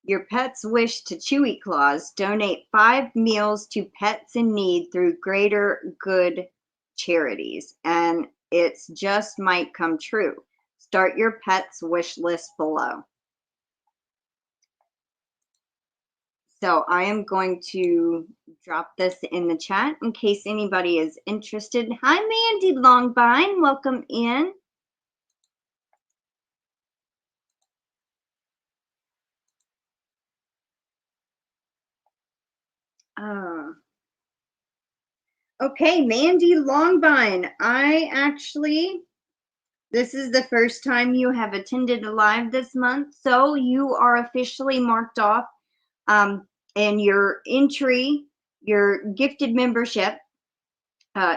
Your pet's wish to Chewy Claws. Donate 5 meals to pets in need through Greater Good charities, and it's just might come true. Start your pet's wish list below. So I am going to drop this in the chat in case anybody is interested. Hi, Mandy Longbine. Welcome in. Okay, Mandy Longbine. This is the first time you have attended a live this month, so you are officially marked off. And your entry, your gifted membership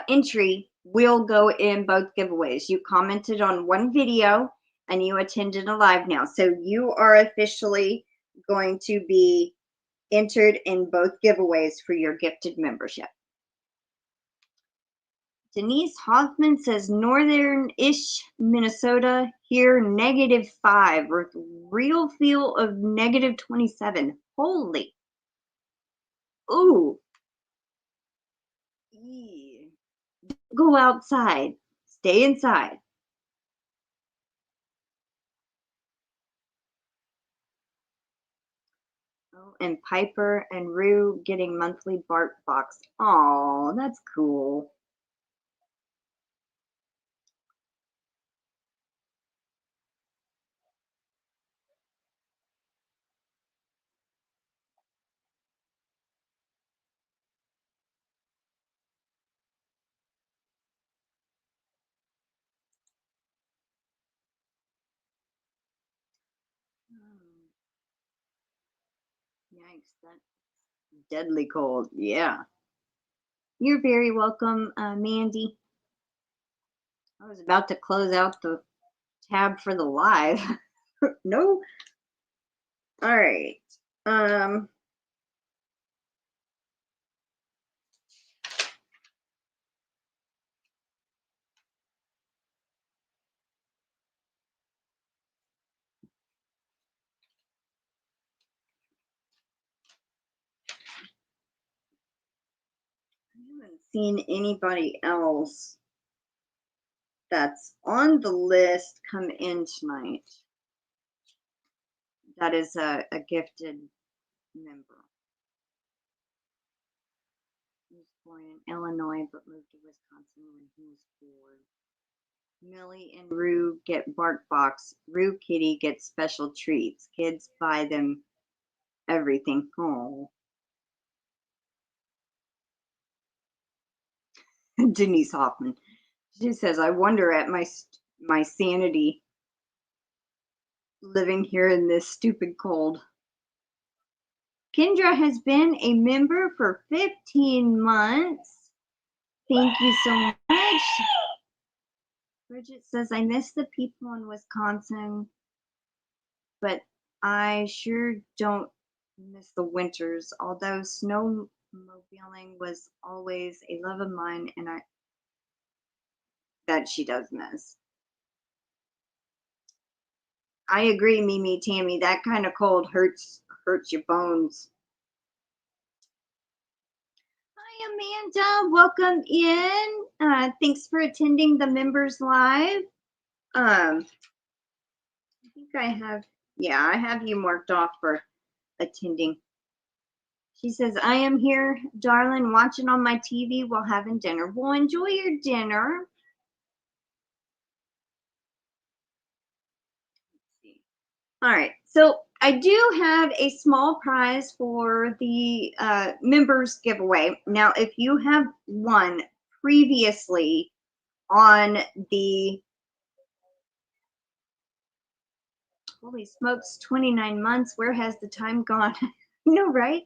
entry will go in both giveaways. You commented on one video and you attended a live now. So you are officially going to be entered in both giveaways for your gifted membership. Denise Hoffmann says, northern-ish Minnesota, here -5 with real feel of -27. Holy. Ooh. Eee. Go outside. Stay inside. Oh, and Piper and Rue getting monthly Bark Box. Oh, that's cool. Yikes, that's deadly cold. Yeah. You're very welcome, Mandy. I was about to close out the tab for the live. No. All right. I haven't seen anybody else that's on the list come in tonight. That is a gifted member. He was born in Illinois but moved to Wisconsin when he was 4. Millie and Rue get Bark Box. Rue Kitty gets special treats. Kids buy them everything. Oh. Denise Hoffman. She says, I wonder at my sanity living here in this stupid cold. Kendra has been a member for 15 months. Thank you so much. Bridget says, I miss the people in Wisconsin, but I sure don't miss the winters, although snowmobiling was always a love of mine, and that she does miss. I agree, MimiTammy. That kind of cold hurts your bones. Hi, Amanda. Welcome in. Thanks for attending the members live. I think I have you marked off for attending. She says, I am here, darling, watching on my TV while having dinner. Well, enjoy your dinner. Let's see. All right, so I do have a small prize for the members giveaway. Now, if you have won previously on the, holy smokes, 29 months, where has the time gone? No, right?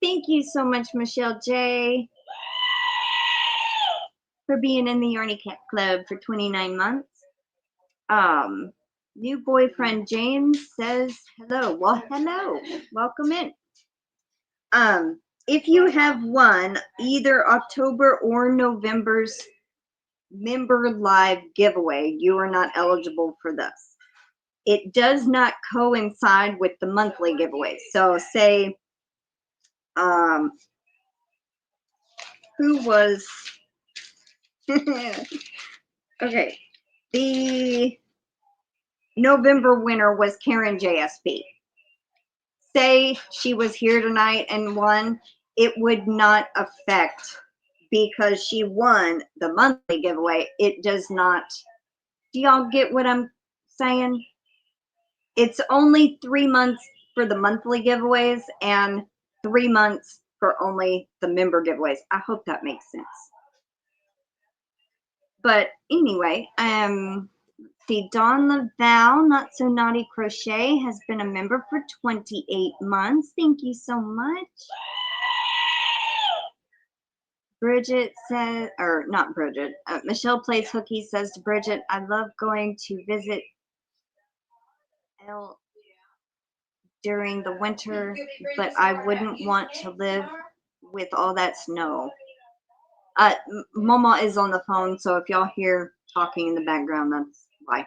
Thank you so much, MichelleJ, for being in the Yarny Cat Club for 29 months. New boyfriend James says hello. Well, hello. Welcome in. If you have won either October or November's member live giveaway, you are not eligible for this. It does not coincide with the monthly giveaway. So say, who was, okay, the November winner was Karen JSB. Say she was here tonight and won, it would not affect because she won the monthly giveaway. It does not. Do y'all get what I'm saying? It's only 3 months for the monthly giveaways and 3 months for only the member giveaways. I hope that makes sense. But anyway, see, Dawn Laval, Not So Naughty Crochet, has been a member for 28 months. Thank you so much. Bridget says, or not Bridget, Michelle Plays Hooky says to Bridget, I love going to visit Elle during the winter, but I wouldn't want to live with all that snow. Mama is on the phone, so if y'all hear talking in the background, that's why.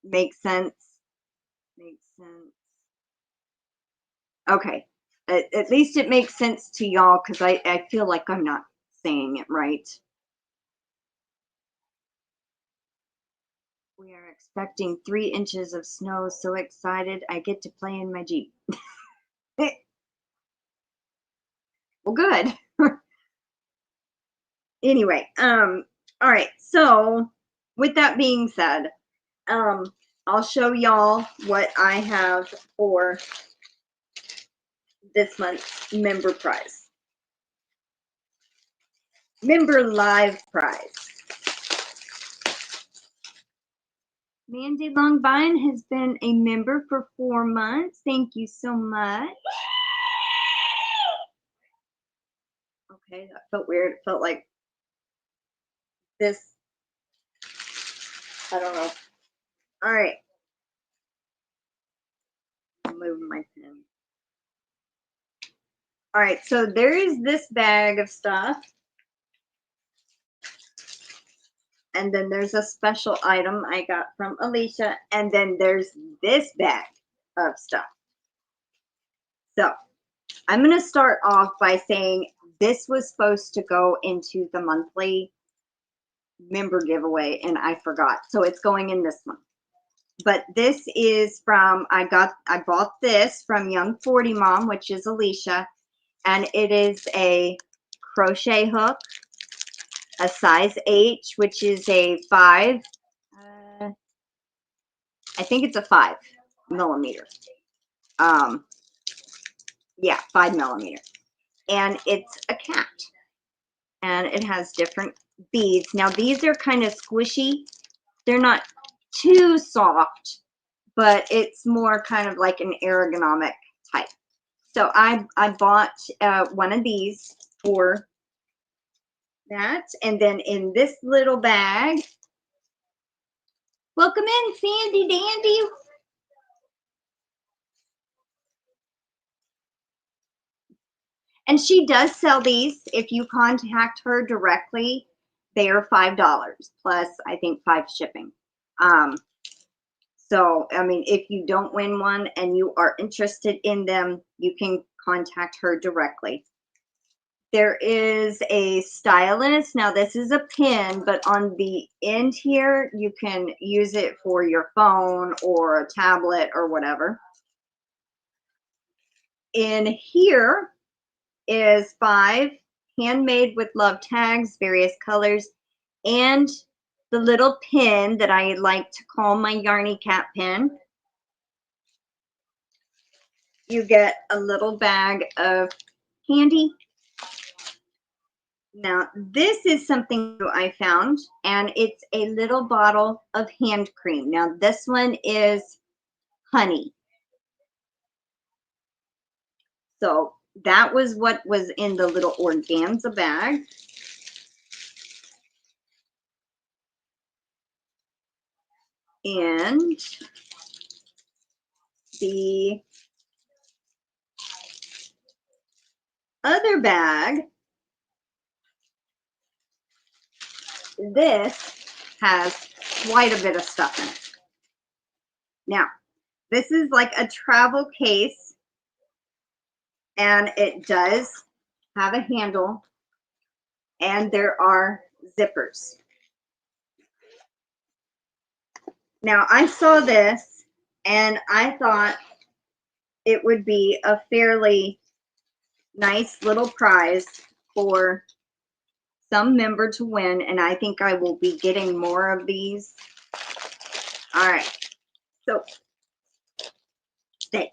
Makes sense. Makes sense. Okay. At least it makes sense to y'all, because I feel like I'm not saying it right. We are expecting 3 inches of snow. So excited. I get to play in my Jeep. Well, good. Anyway, all right. So with that being said, I'll show y'all what I have for this month's member prize. Member live prize. Mandy Longbine has been a member for 4 months. Thank you so much. Okay, that felt weird. It felt like this. I don't know. All right. I'm moving my pen. All right, so there is this bag of stuff. And then there's a special item I got from Alicia. And then there's this bag of stuff. So I'm going to start off by saying this was supposed to go into the monthly member giveaway, and I forgot. So it's going in this month. But this is from, I bought this from Young 40 Mom, which is Alicia. And it is a crochet hook, a size H, which is a 5. I think it's a 5 millimeter. Yeah, 5 millimeter. And it's a cat. And it has different beads. Now, these are kind of squishy. They're not too soft, but it's more kind of like an ergonomic type. So I bought one of these for that. And then in this little bag, welcome in, Sandy Dandy. And she does sell these. If you contact her directly, they are $5 plus, I think, 5 shipping. So, I mean, if you don't win one and you are interested in them, you can contact her directly. There is a stylus. Now, this is a pin, but on the end here, you can use it for your phone or a tablet or whatever. In here is 5 handmade with love tags, various colors, and the little pin that I like to call my Yarny Cat pin. You get a little bag of candy. Now, this is something I found, and it's a little bottle of hand cream. Now, this one is honey. So that was what was in the little organza bag. And the other bag, this has quite a bit of stuff in it. Now, this is like a travel case, and it does have a handle, and there are zippers. Now, I saw this, and I thought it would be a fairly nice little prize for some member to win, and I think I will be getting more of these. All right, so stay.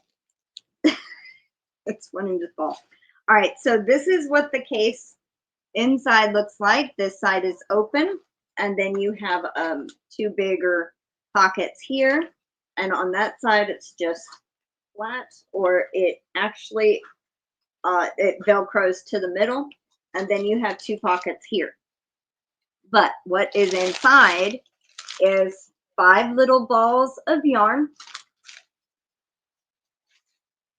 It's wanting to fall. All right, so this is what the case inside looks like. This side is open, and then you have 2 bigger pockets here, and on that side it's just flat, or it actually it velcros to the middle. and then you have 2 pockets here. But what is inside is 5 little balls of yarn.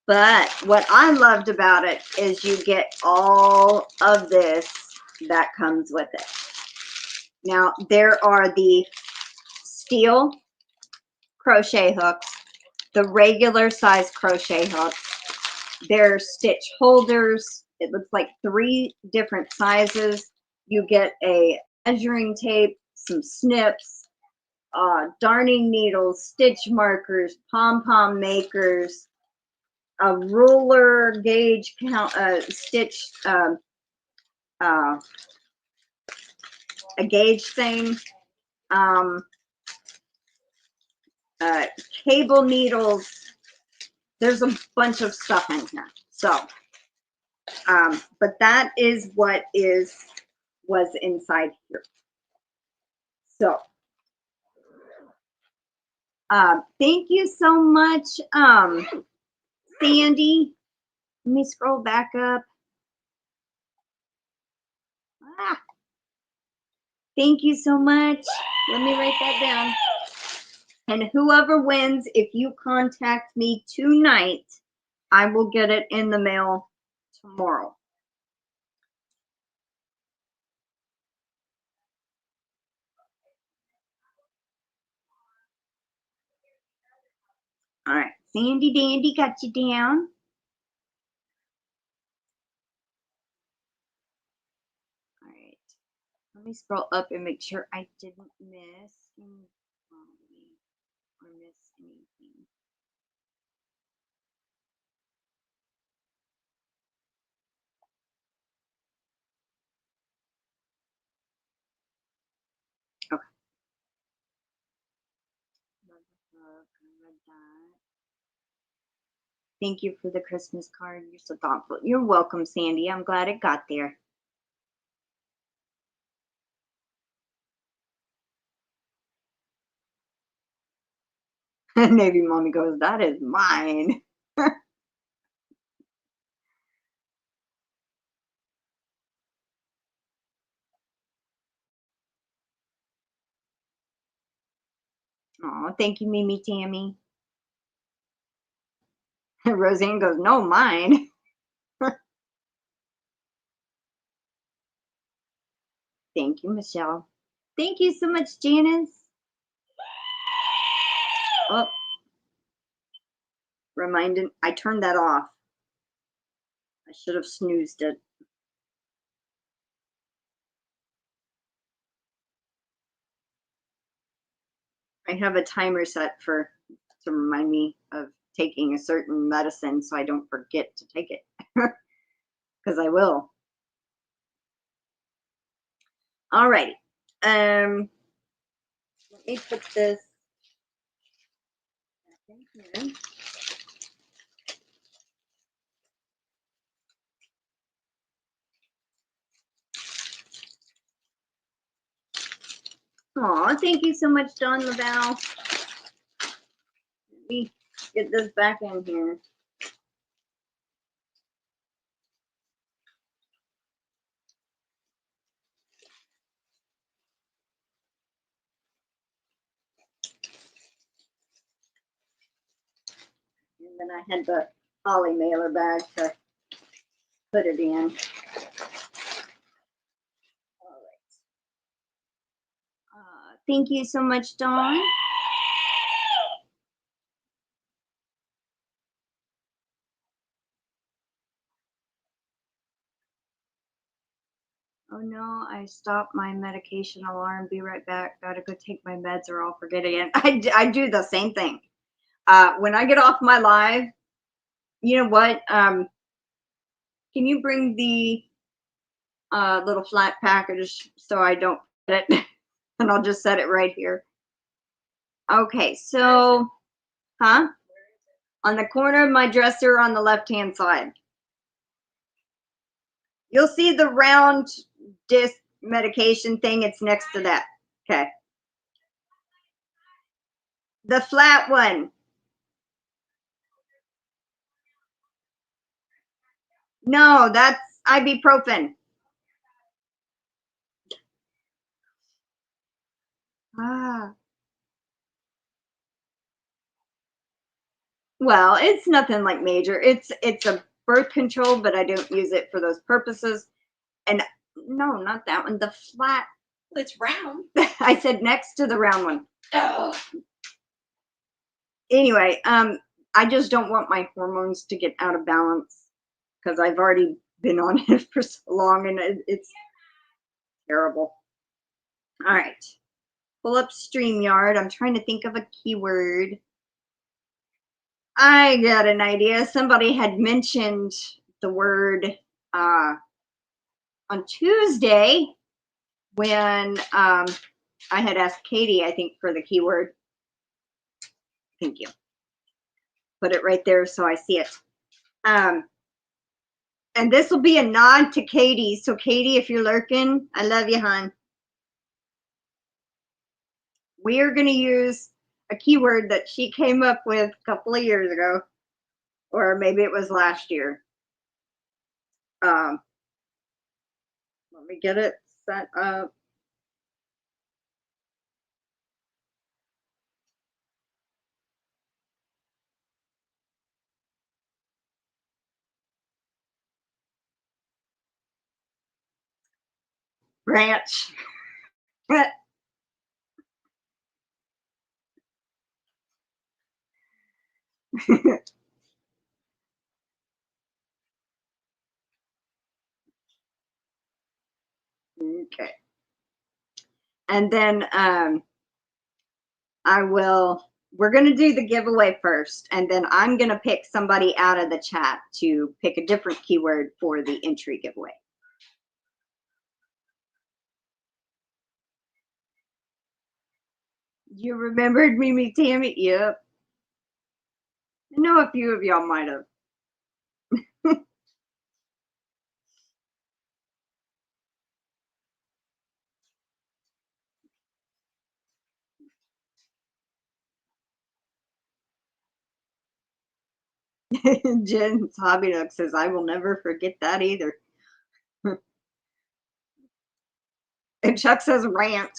But what I loved about it is you get all of this that comes with it. Now, there are the steel crochet hooks, the regular size crochet hooks. There's stitch holders. It looks like 3 different sizes. You get a measuring tape, some snips, darning needles, stitch markers, pom-pom makers, a ruler, gauge count, stitch, a gauge thing, cable needles. There's a bunch of stuff in here. So, but that is what was inside here. So, thank you so much, Sandy. Let me scroll back up. Thank you so much. Let me write that down. And whoever wins, if you contact me tonight, I will get it in the mail tomorrow. All right, Sandy Dandy got you down. All right, let me scroll up and make sure I didn't miss anything or miss anything. Okay. Thank you for the Christmas card. You're so thoughtful. You're welcome, Sandy. I'm glad it got there. Maybe mommy goes, that is mine. Oh, thank you, MimiTammy. Roseanne goes, no, mine. Thank you, Michelle. Thank you so much, Janice. Oh, reminded, I turned that off. I should have snoozed it. I have a timer set to remind me of taking a certain medicine so I don't forget to take it. Because I will. All right. Let me put this back in here. Aw, thank you so much, Don Laval. Let me get this back in here. And then I had the Holly mailer bag to put it in. All right. Thank you so much, Dawn. Oh no, I stopped my medication alarm. Be right back. Gotta go take my meds or I'll forget again. I do the same thing. When I get off my live, you know what? Can you bring the little flat package so I don't forget it? And I'll just set it right here. Okay, so, huh? On the corner of my dresser on the left-hand side. You'll see the round disc medication thing. It's next to that. Okay. The flat one. No, that's ibuprofen. Ah. Well, it's nothing like major. It's a birth control, but I don't use it for those purposes. And no, not that one. The flat. Well, it's round. I said next to the round one. Oh. Anyway, I just don't want my hormones to get out of balance because I've already been on it for so long, and it's terrible. All right, pull up StreamYard. I'm trying to think of a keyword. I got an idea. Somebody had mentioned the word on Tuesday when I had asked Katie, I think, for the keyword. Thank you. Put it right there so I see it. And this will be a nod to Katie. So Katie, if you're lurking, I love you, hon. We are going to use a keyword that she came up with a couple of years ago, or maybe it was last year. Let me get it set up. Branch. Okay. And then we're going to do the giveaway first, and then I'm going to pick somebody out of the chat to pick a different keyword for the entry giveaway. You remembered MimiTammy? Yep. I know a few of y'all might have. Jen's Hobby Nook says, I will never forget that either. And Chuck says ranch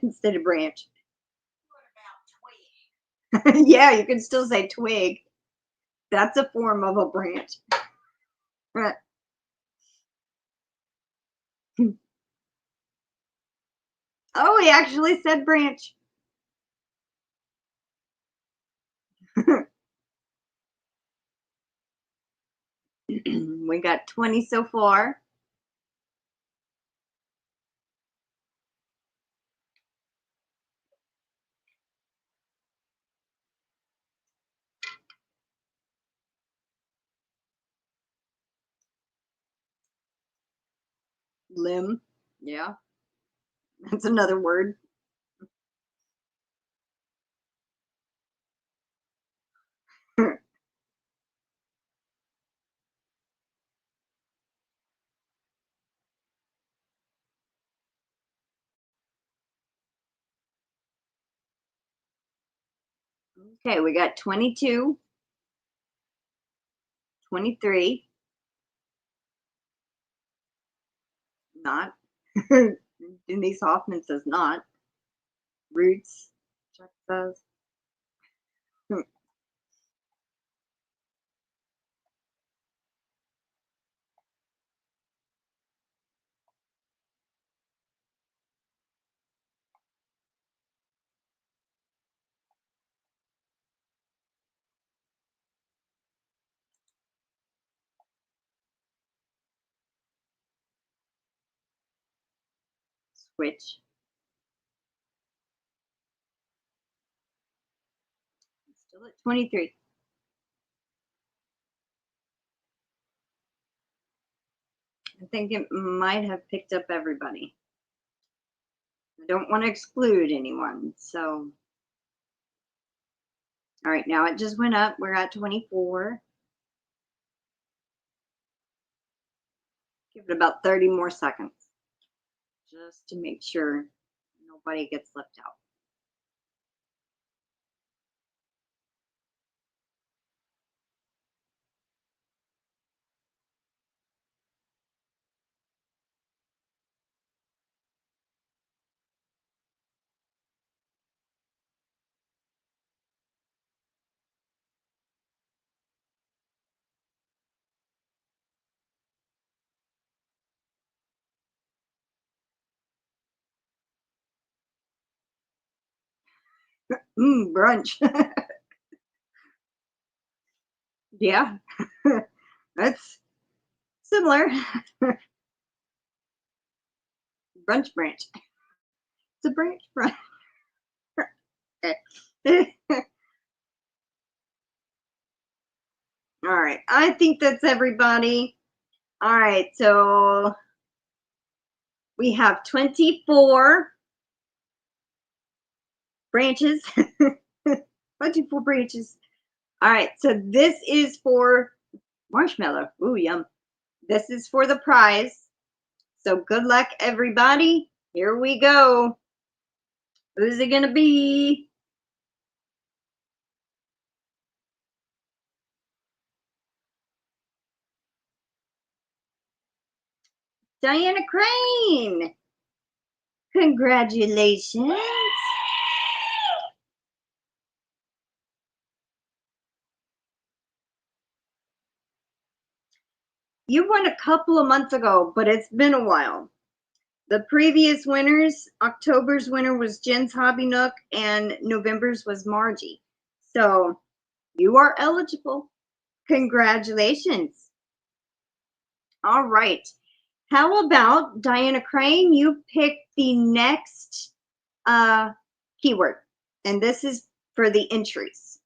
instead of branch. What about twig? Yeah, you can still say twig. That's a form of a branch. Oh, he actually said branch. We got 20 so far. Limb. Yeah. That's another word. Okay, we got 22, 23. Not. Denise Hoffmann says not. Roots, Chuck says. Switch. Still at 23. I think it might have picked up everybody. I don't want to exclude anyone, so. All right, now it just went up. We're at 24. Give it about 30 more seconds just to make sure nobody gets left out. Brunch. Yeah, that's similar. Brunch branch. It's a branch brunch. All right, I think that's everybody. All right, so we have 24 branches. 24 branches. All right, so this is for marshmallow. Ooh, yum. This is for the prize. So good luck, everybody. Here we go. Who's it gonna be? Diana Crane. Congratulations. You won a couple of months ago, but it's been a while. The previous winners, October's winner was Jen's Hobby Nook, and November's was Margie. So you are eligible. Congratulations. All right. How about Diana Crane? You pick the next keyword, and this is for the entries.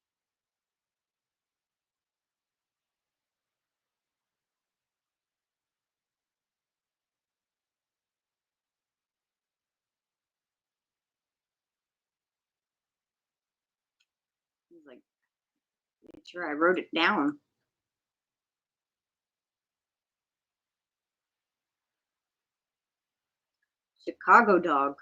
Like, make sure I wrote it down. Chicago dog.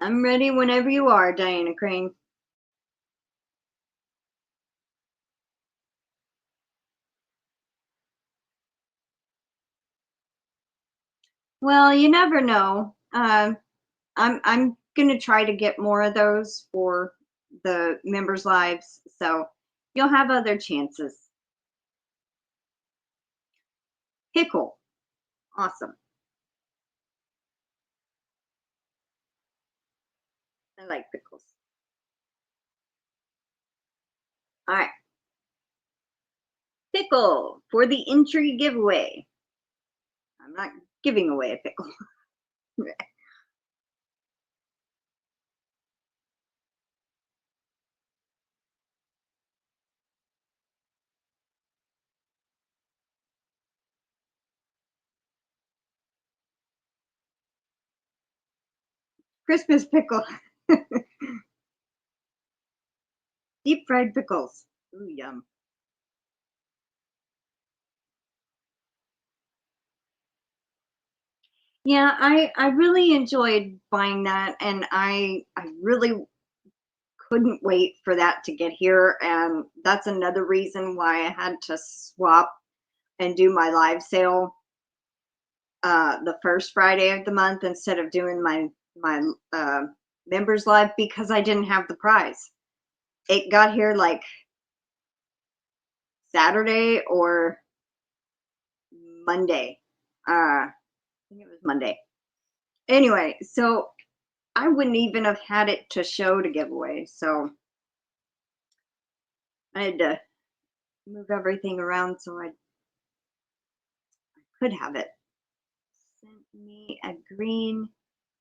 I'm ready whenever you are, Diana Crane. Well, you never know. I'm gonna try to get more of those for the members' lives, so you'll have other chances. Pickle, awesome. I like pickles. All right, pickle for the entry giveaway. I'm not giving away a pickle. Christmas pickle. Deep fried pickles. Ooh, yum. Yeah, I really enjoyed buying that, and I really couldn't wait for that to get here, and that's another reason why I had to swap and do my live sale the first Friday of the month instead of doing my members live, because I didn't have the prize. It got here like Saturday or Monday. I think it was Monday. Anyway, so I wouldn't even have had it to show to give away. So I had to move everything around so I could have it. Sent me a green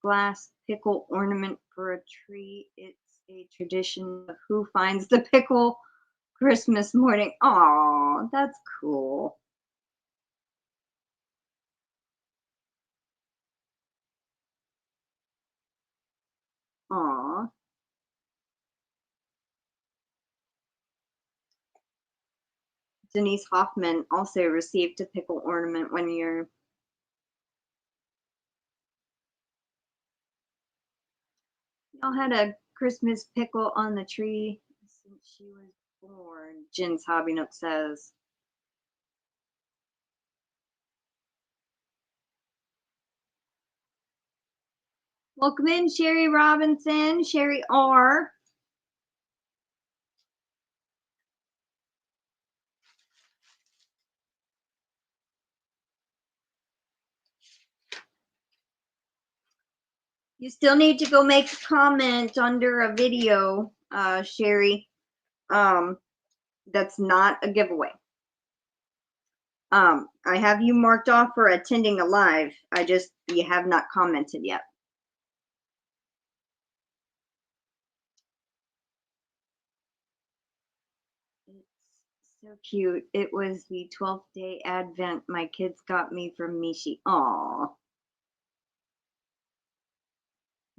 glass pickle ornament for a tree. It's a tradition of who finds the pickle Christmas morning. Oh, that's cool. Aw. Denise Hoffmann also received a pickle ornament one year. Y'all had a Christmas pickle on the tree since she was born, Jen's Hobby Nook says. Welcome in, Sherry Robinson, Sherry R. You still need to go make a comment under a video, Sherry. That's not a giveaway. I have you marked off for attending a live. You have not commented yet. It's so cute. It was the 12th day Advent my kids got me from Michi. Aw.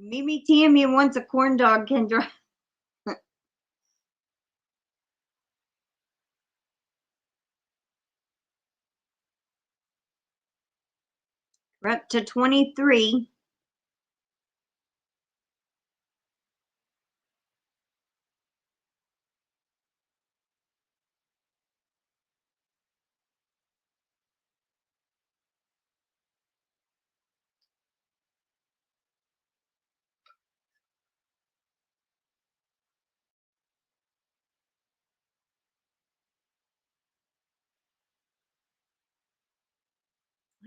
MimiTammy wants a corn dog, Kendra. We're up to 23.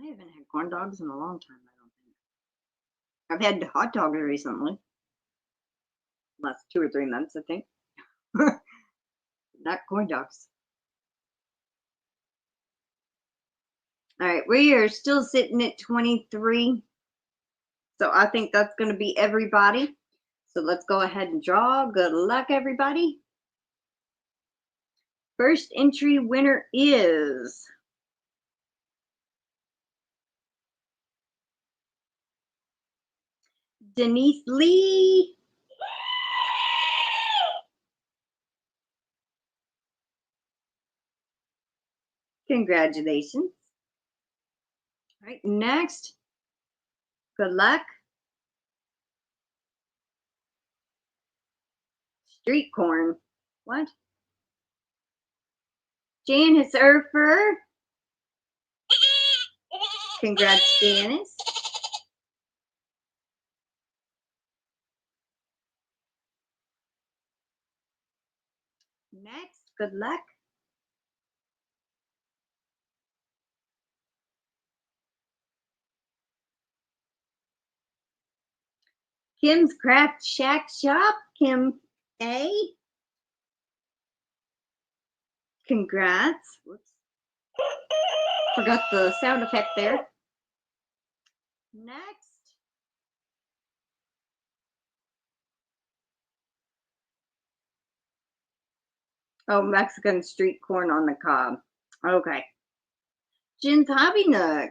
I haven't had corn dogs in a long time, I don't think. I've had hot dogs recently. Last 2 or 3 months, I think. Not corn dogs. All right, we are still sitting at 23. So I think that's going to be everybody. So let's go ahead and draw. Good luck, everybody. First entry winner is DenyseLee. Congratulations. All right, next. Good luck. Street corn. What? Janice Urfer. Congrats, Janice. Next, good luck. Kim's Craft Shack Shop. Kim A. Congrats. Whoops. Forgot the sound effect there. Next. Oh, Mexican street corn on the cob. Okay. Jen's Hobby Nook.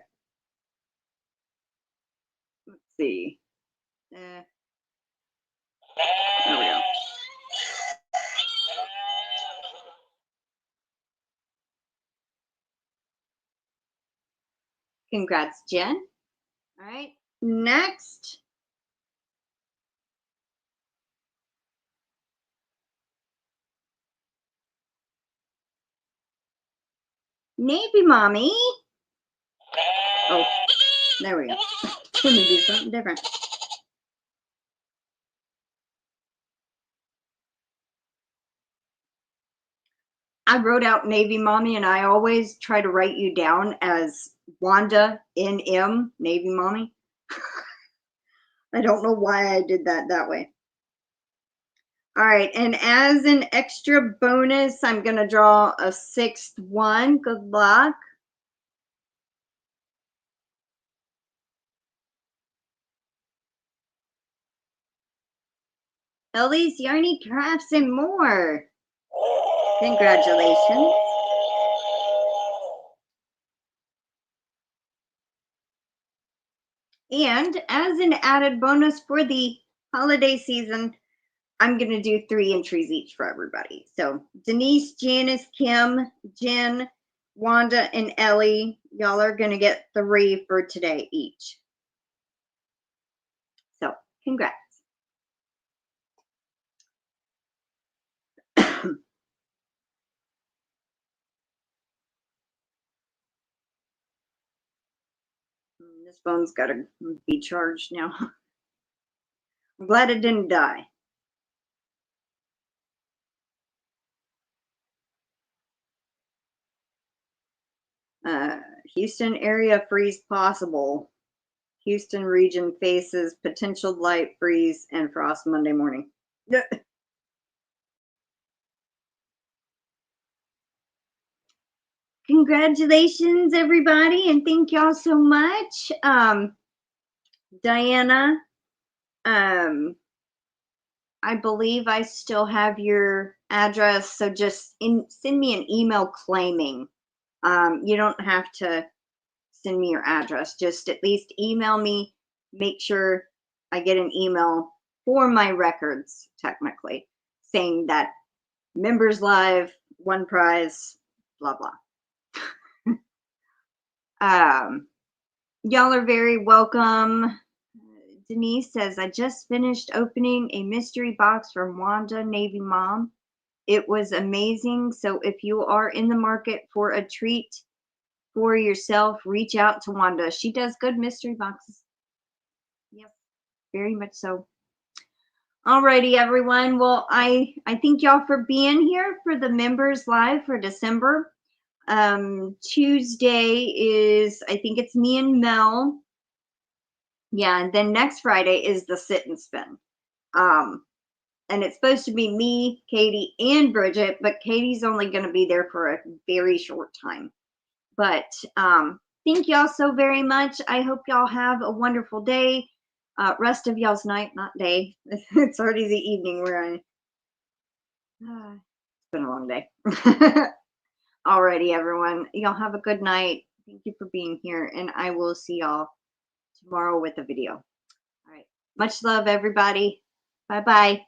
Let's see. There we go. Congrats, Jen. All right. Next. Navy Mommy. Oh, there we go. Let me do something different. I wrote out Navy Mommy, and I always try to write you down as Wanda NM, Navy Mommy. I don't know why I did that way. All right, and as an extra bonus, I'm going to draw a 6th one. Good luck. ElliesYarnyCrafts&More. Congratulations. And as an added bonus for the holiday season, I'm going to do 3 entries each for everybody. So Denise, Janice, Kim, Jen, Wanda, and Ellie, y'all are going to get 3 for today each. So congrats. This phone's got to be charged now. I'm glad it didn't die. Houston area freeze possible. Houston region faces potential light freeze and frost Monday morning. Congratulations, everybody, and thank y'all so much. Diana, I believe I still have your address, so just send me an email claiming. You don't have to send me your address. Just at least email me. Make sure I get an email for my records, technically, saying that members live, one prize, blah, blah. Y'all are very welcome. Denise says, I just finished opening a mystery box from Wanda Navy Mom. It was amazing. So if you are in the market for a treat for yourself, reach out to Wanda. She does good mystery boxes. Yep, very much so. Alrighty, everyone. Well, I thank y'all for being here for the members live for December. Tuesday is, I think it's me and Mel. Yeah, and then next Friday is the sit and spin. And it's supposed to be me, Katie, and Bridget, but Katie's only going to be there for a very short time. But thank y'all so very much. I hope y'all have a wonderful day. Rest of y'all's night, not day. It's already the evening where it's been a long day. Alrighty, everyone. Y'all have a good night. Thank you for being here, and I will see y'all tomorrow with a video. All right. Much love, everybody. Bye-bye.